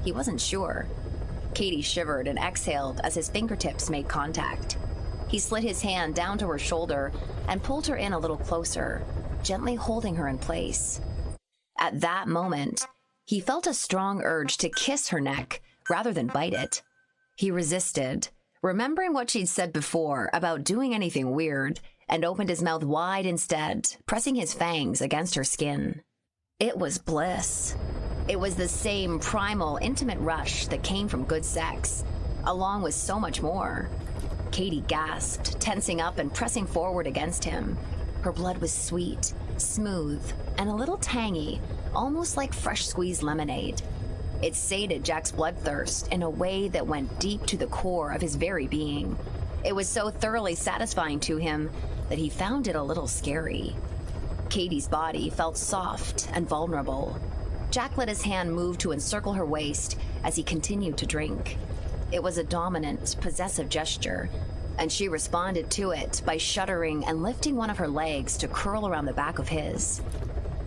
He wasn't sure. Katie shivered and exhaled as his fingertips made contact. He slid his hand down to her shoulder and pulled her in a little closer, gently holding her in place. At that moment, he felt a strong urge to kiss her neck rather than bite it. He resisted, remembering what she'd said before about doing anything weird, and opened his mouth wide instead, pressing his fangs against her skin. It was bliss. It was the same primal, intimate rush that came from good sex, along with so much more. Katie gasped, tensing up and pressing forward against him. Her blood was sweet, smooth, and a little tangy, almost like fresh squeezed lemonade. It sated Jack's bloodthirst in a way that went deep to the core of his very being. It was so thoroughly satisfying to him that he found it a little scary. Katie's body felt soft and vulnerable. Jack let his hand move to encircle her waist as he continued to drink. It was a dominant, possessive gesture, and she responded to it by shuddering and lifting one of her legs to curl around the back of his.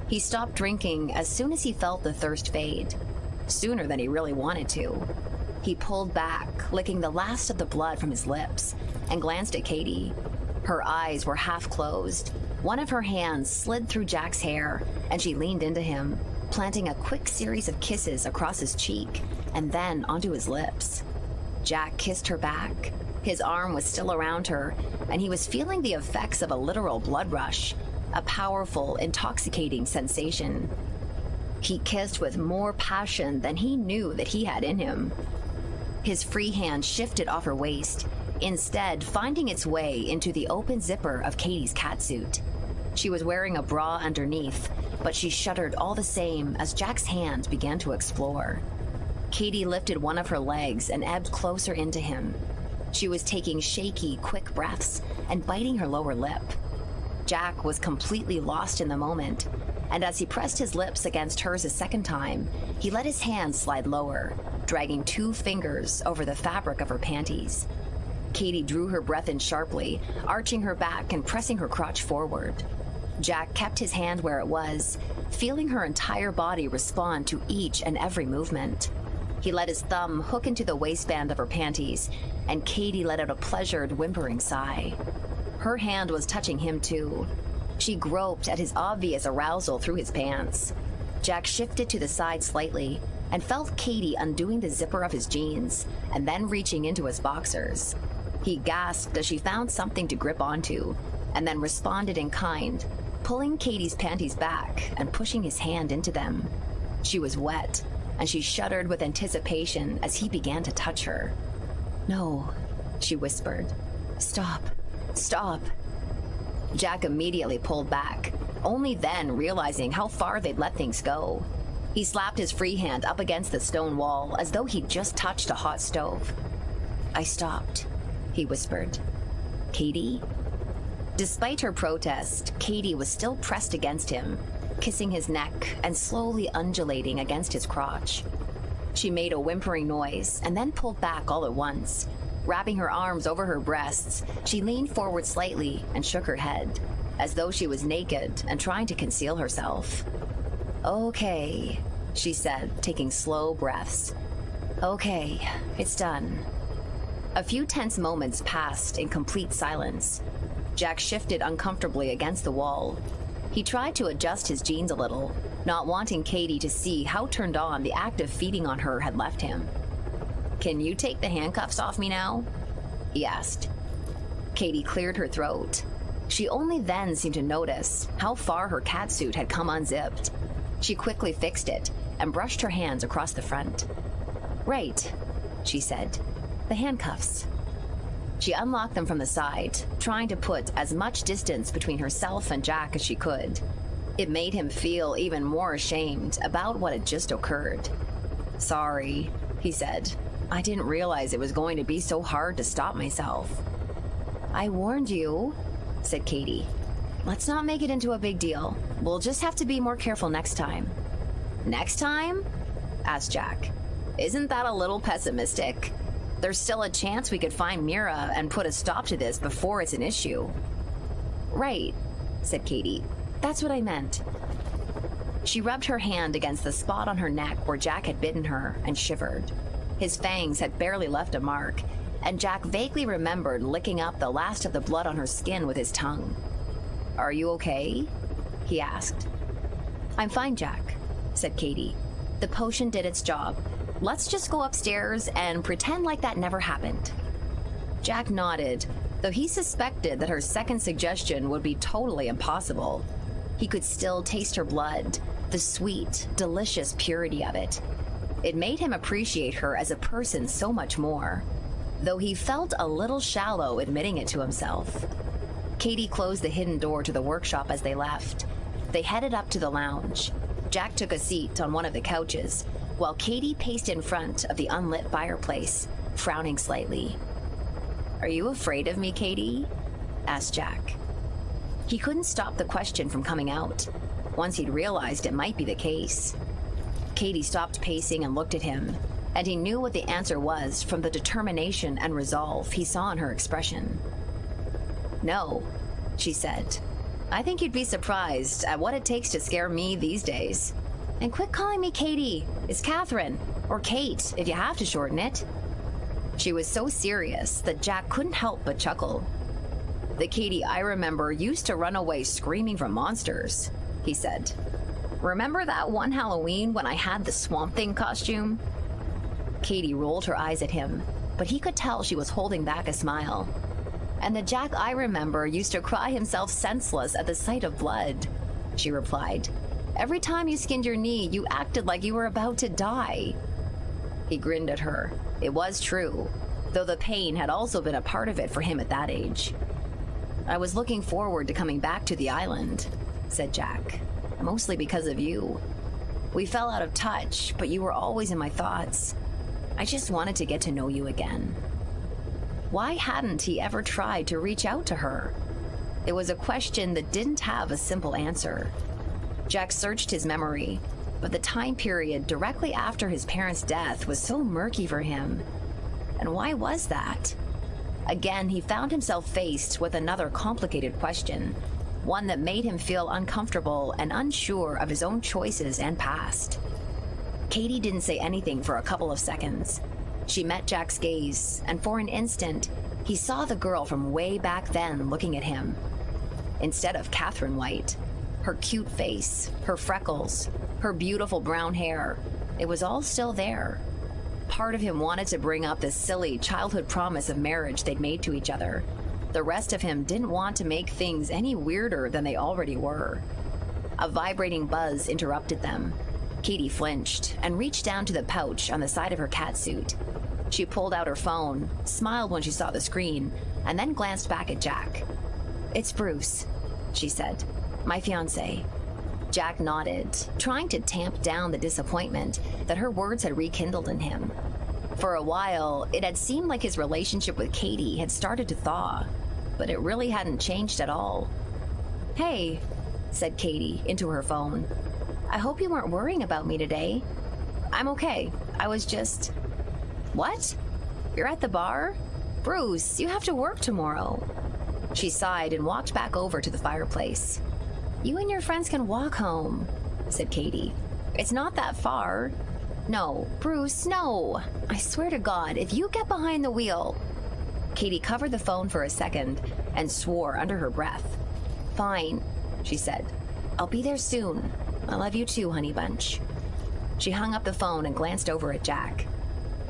He stopped drinking as soon as he felt the thirst fade, sooner than he really wanted to. He pulled back, licking the last of the blood from his lips, and glanced at Katie. Her eyes were half closed. One of her hands slid through Jack's hair, and she leaned into him, planting a quick series of kisses across his cheek and then onto his lips. Jack kissed her back. His arm was still around her, and he was feeling the effects of a literal blood rush, a powerful, intoxicating sensation. He kissed with more passion than he knew that he had in him. His free hand shifted off her waist, instead finding its way into the open zipper of Katie's catsuit. She was wearing a bra underneath, but she shuddered all the same as Jack's hand began to explore. Katie lifted one of her legs and ebbed closer into him. She was taking shaky, quick breaths and biting her lower lip. Jack was completely lost in the moment, and as he pressed his lips against hers a second time, he let his hand slide lower, dragging 2 fingers over the fabric of her panties. Katie drew her breath in sharply, arching her back and pressing her crotch forward. Jack kept his hand where it was, feeling her entire body respond to each and every movement. He let his thumb hook into the waistband of her panties, and Katie let out a pleasured, whimpering sigh. Her hand was touching him too. She groped at his obvious arousal through his pants. Jack shifted to the side slightly and felt Katie undoing the zipper of his jeans and then reaching into his boxers. He gasped as she found something to grip onto, and then responded in kind, pulling Katie's panties back and pushing his hand into them. She was wet, and she shuddered with anticipation as he began to touch her. "No," she whispered. "Stop. Stop." Jack immediately pulled back, only then realizing how far they'd let things go. He slapped his free hand up against the stone wall as though he'd just touched a hot stove. "I stopped," he whispered. "Katie?" Despite her protest, Katie was still pressed against him, kissing his neck and slowly undulating against his crotch. She made a whimpering noise and then pulled back all at once. Wrapping her arms over her breasts, she leaned forward slightly and shook her head, as though she was naked and trying to conceal herself. "Okay," she said, taking slow breaths. "Okay, it's done." A few tense moments passed in complete silence. Jack shifted uncomfortably against the wall. He tried to adjust his jeans a little, not wanting Katie to see how turned on the act of feeding on her had left him. "Can you take the handcuffs off me now?" he asked. Katie cleared her throat. She only then seemed to notice how far her catsuit had come unzipped. She quickly fixed it and brushed her hands across the front. "Right," she said. "The handcuffs." She unlocked them from the side, trying to put as much distance between herself and Jack as she could. It made him feel even more ashamed about what had just occurred. "Sorry," he said. "I didn't realize it was going to be so hard to stop myself." "I warned you," said Katie. "Let's not make it into a big deal. We'll just have to be more careful next time." "Next time?" asked Jack. "Isn't that a little pessimistic? There's still a chance we could find Mira and put a stop to this before it's an issue." "Right," said Katie. "That's what I meant." She rubbed her hand against the spot on her neck where Jack had bitten her and shivered. His fangs had barely left a mark, and Jack vaguely remembered licking up the last of the blood on her skin with his tongue. "Are you okay?" he asked. "I'm fine, Jack," said Katie. "The potion did its job. Let's just go upstairs and pretend like that never happened." Jack nodded, though he suspected that her second suggestion would be totally impossible. He could still taste her blood, the sweet, delicious purity of it. It made him appreciate her as a person so much more, though he felt a little shallow admitting it to himself. Katie closed the hidden door to the workshop as they left. They headed up to the lounge. Jack took a seat on one of the couches, while Katie paced in front of the unlit fireplace, frowning slightly. "Are you afraid of me, Katie?" asked Jack. He couldn't stop the question from coming out, once he'd realized it might be the case. Katie stopped pacing and looked at him, and he knew what the answer was from the determination and resolve he saw in her expression. "No," she said. "I think you'd be surprised at what it takes to scare me these days. And quit calling me Katie. It's Catherine, or Kate, if you have to shorten it." She was so serious that Jack couldn't help but chuckle. "The Katie I remember used to run away screaming from monsters," he said. "Remember that one Halloween when I had the Swamp Thing costume?" Katie rolled her eyes at him, but he could tell she was holding back a smile. "And the Jack I remember used to cry himself senseless at the sight of blood," she replied. "Every time you skinned your knee, you acted like you were about to die." He grinned at her. It was true, though the pain had also been a part of it for him at that age. "I was looking forward to coming back to the island," said Jack, "mostly because of you. We fell out of touch, but you were always in my thoughts. I just wanted to get to know you again." Why hadn't he ever tried to reach out to her? It was a question that didn't have a simple answer. Jack searched his memory, but the time period directly after his parents' death was so murky for him. And why was that? Again, he found himself faced with another complicated question, one that made him feel uncomfortable and unsure of his own choices and past. Katie didn't say anything for a couple of seconds. She met Jack's gaze, and for an instant, he saw the girl from way back then looking at him. Instead of Catherine White, her cute face, her freckles, her beautiful brown hair, it was all still there. Part of him wanted to bring up this silly childhood promise of marriage they'd made to each other. The rest of him didn't want to make things any weirder than they already were. A vibrating buzz interrupted them. Katie flinched and reached down to the pouch on the side of her catsuit. She pulled out her phone, smiled when she saw the screen, and then glanced back at Jack. "It's Bruce," she said. "My fiancé." Jack nodded, trying to tamp down the disappointment that her words had rekindled in him. For a while, it had seemed like his relationship with Katie had started to thaw, but it really hadn't changed at all. "Hey," said Katie into her phone. "I hope you weren't worrying about me today." "I'm okay. I was just..." "What? You're at the bar? Bruce, you have to work tomorrow." She sighed and walked back over to the fireplace. "You and your friends can walk home," said Katie. "It's not that far." "No, Bruce, no. I swear to God, if you get behind the wheel..." Katie covered the phone for a second and swore under her breath. "Fine," she said. "I'll be there soon. I love you too, honey bunch." She hung up the phone and glanced over at Jack.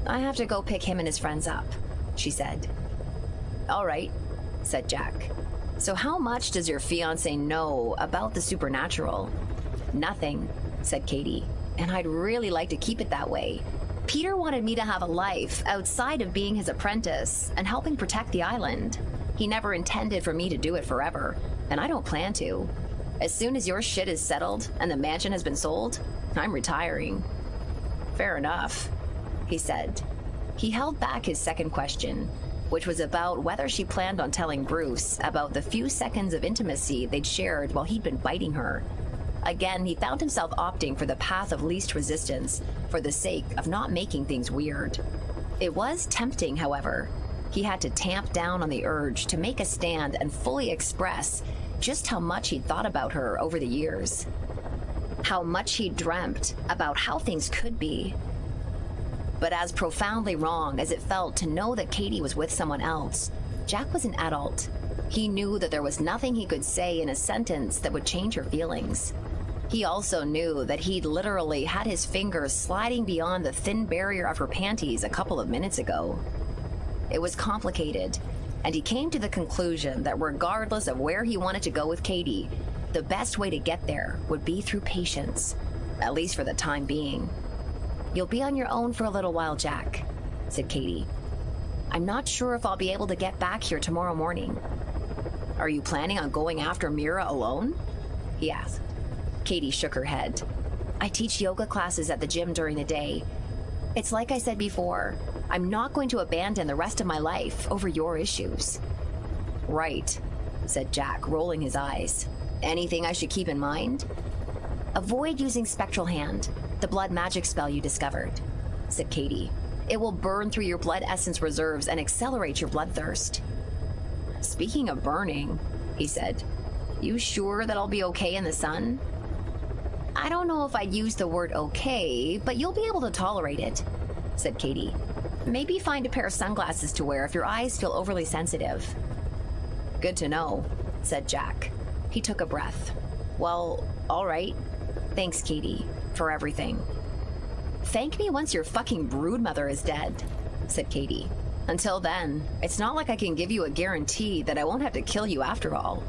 "I have to go pick him and his friends up," she said. "All right," said Jack. "So how much does your fiancé know about the supernatural?" "Nothing," said Katie, "and I'd really like to keep it that way. Peter wanted me to have a life outside of being his apprentice and helping protect the island. He never intended for me to do it forever, and I don't plan to. As soon as your shit is settled and the mansion has been sold, I'm retiring." "Fair enough," he said. He held back his second question, which was about whether she planned on telling Bruce about the few seconds of intimacy they'd shared while he'd been biting her. Again, he found himself opting for the path of least resistance for the sake of not making things weird. It was tempting, however. He had to tamp down on the urge to make a stand and fully express just how much he'd thought about her over the years. How much he'd dreamt about how things could be. But as profoundly wrong as it felt to know that Katie was with someone else, Jack was an adult. He knew that there was nothing he could say in a sentence that would change her feelings. He also knew that he'd literally had his fingers sliding beyond the thin barrier of her panties a couple of minutes ago. It was complicated, and he came to the conclusion that regardless of where he wanted to go with Katie, the best way to get there would be through patience, at least for the time being. "You'll be on your own for a little while, Jack," said Katie. "I'm not sure if I'll be able to get back here tomorrow morning." "Are you planning on going after Mira alone?" he asked. Katie shook her head. "I teach yoga classes at the gym during the day. It's like I said before, I'm not going to abandon the rest of my life over your issues." "Right," said Jack, rolling his eyes. "Anything I should keep in mind?" "Avoid using Spectral Hand, the blood magic spell you discovered," said Katie. "It will burn through your blood essence reserves and accelerate your bloodthirst." "Speaking of burning," he said, "you sure that I'll be okay in the sun?" "I don't know if I'd use the word okay, but you'll be able to tolerate it," said Katie. "Maybe find a pair of sunglasses to wear if your eyes feel overly sensitive." "Good to know," said Jack. He took a breath. "Well, all right. Thanks, Katie, for everything." "Thank me once your fucking broodmother is dead," said Katie. "Until then, it's not like I can give you a guarantee that I won't have to kill you after all."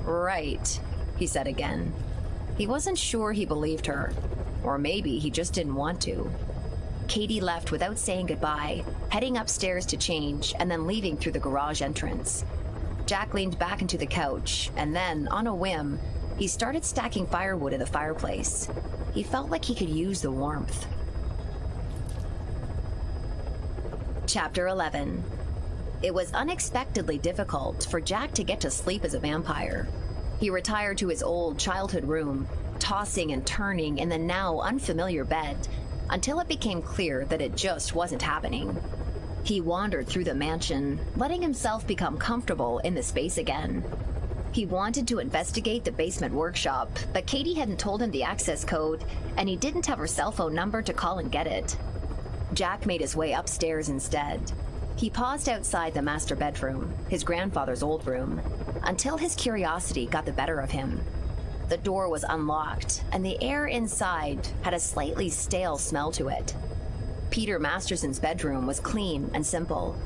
"Right," he said again. He wasn't sure he believed her, or maybe he just didn't want to. Katie left without saying goodbye, heading upstairs to change and then leaving through the garage entrance. Jack leaned back into the couch, and then, on a whim, he started stacking firewood in the fireplace. He felt like he could use the warmth. Chapter 11. It was unexpectedly difficult for Jack to get to sleep as a vampire. He retired to his old childhood room, tossing and turning in the now unfamiliar bed, until it became clear that it just wasn't happening. He wandered through the mansion, letting himself become comfortable in the space again. He wanted to investigate the basement workshop, but Katie hadn't told him the access code, and he didn't have her cell phone number to call and get it. Jack made his way upstairs instead. He paused outside the master bedroom, his grandfather's old room, until his curiosity got the better of him. The door was unlocked, and the air inside had a slightly stale smell to it. Peter Masterson's bedroom was clean and simple.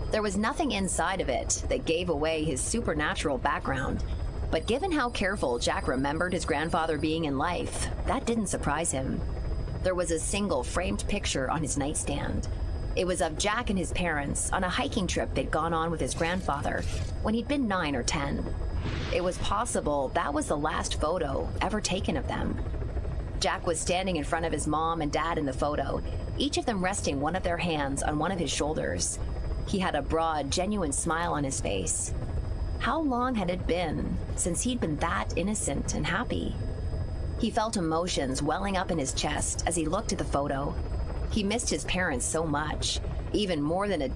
There was nothing inside of it that gave away his supernatural background, but given how careful Jack remembered his grandfather being in life, that didn't surprise him. There was a single framed picture on his nightstand. It was of Jack and his parents on a hiking trip they'd gone on with his grandfather when he'd been 9 or 10. It was possible that was the last photo ever taken of them. Jack was standing in front of his mom and dad in the photo, each of them resting one of their hands on one of his shoulders. He had a broad, genuine smile on his face. How long had it been since he'd been that innocent and happy? He felt emotions welling up in his chest as he looked at the photo. He missed his parents so much, even more than a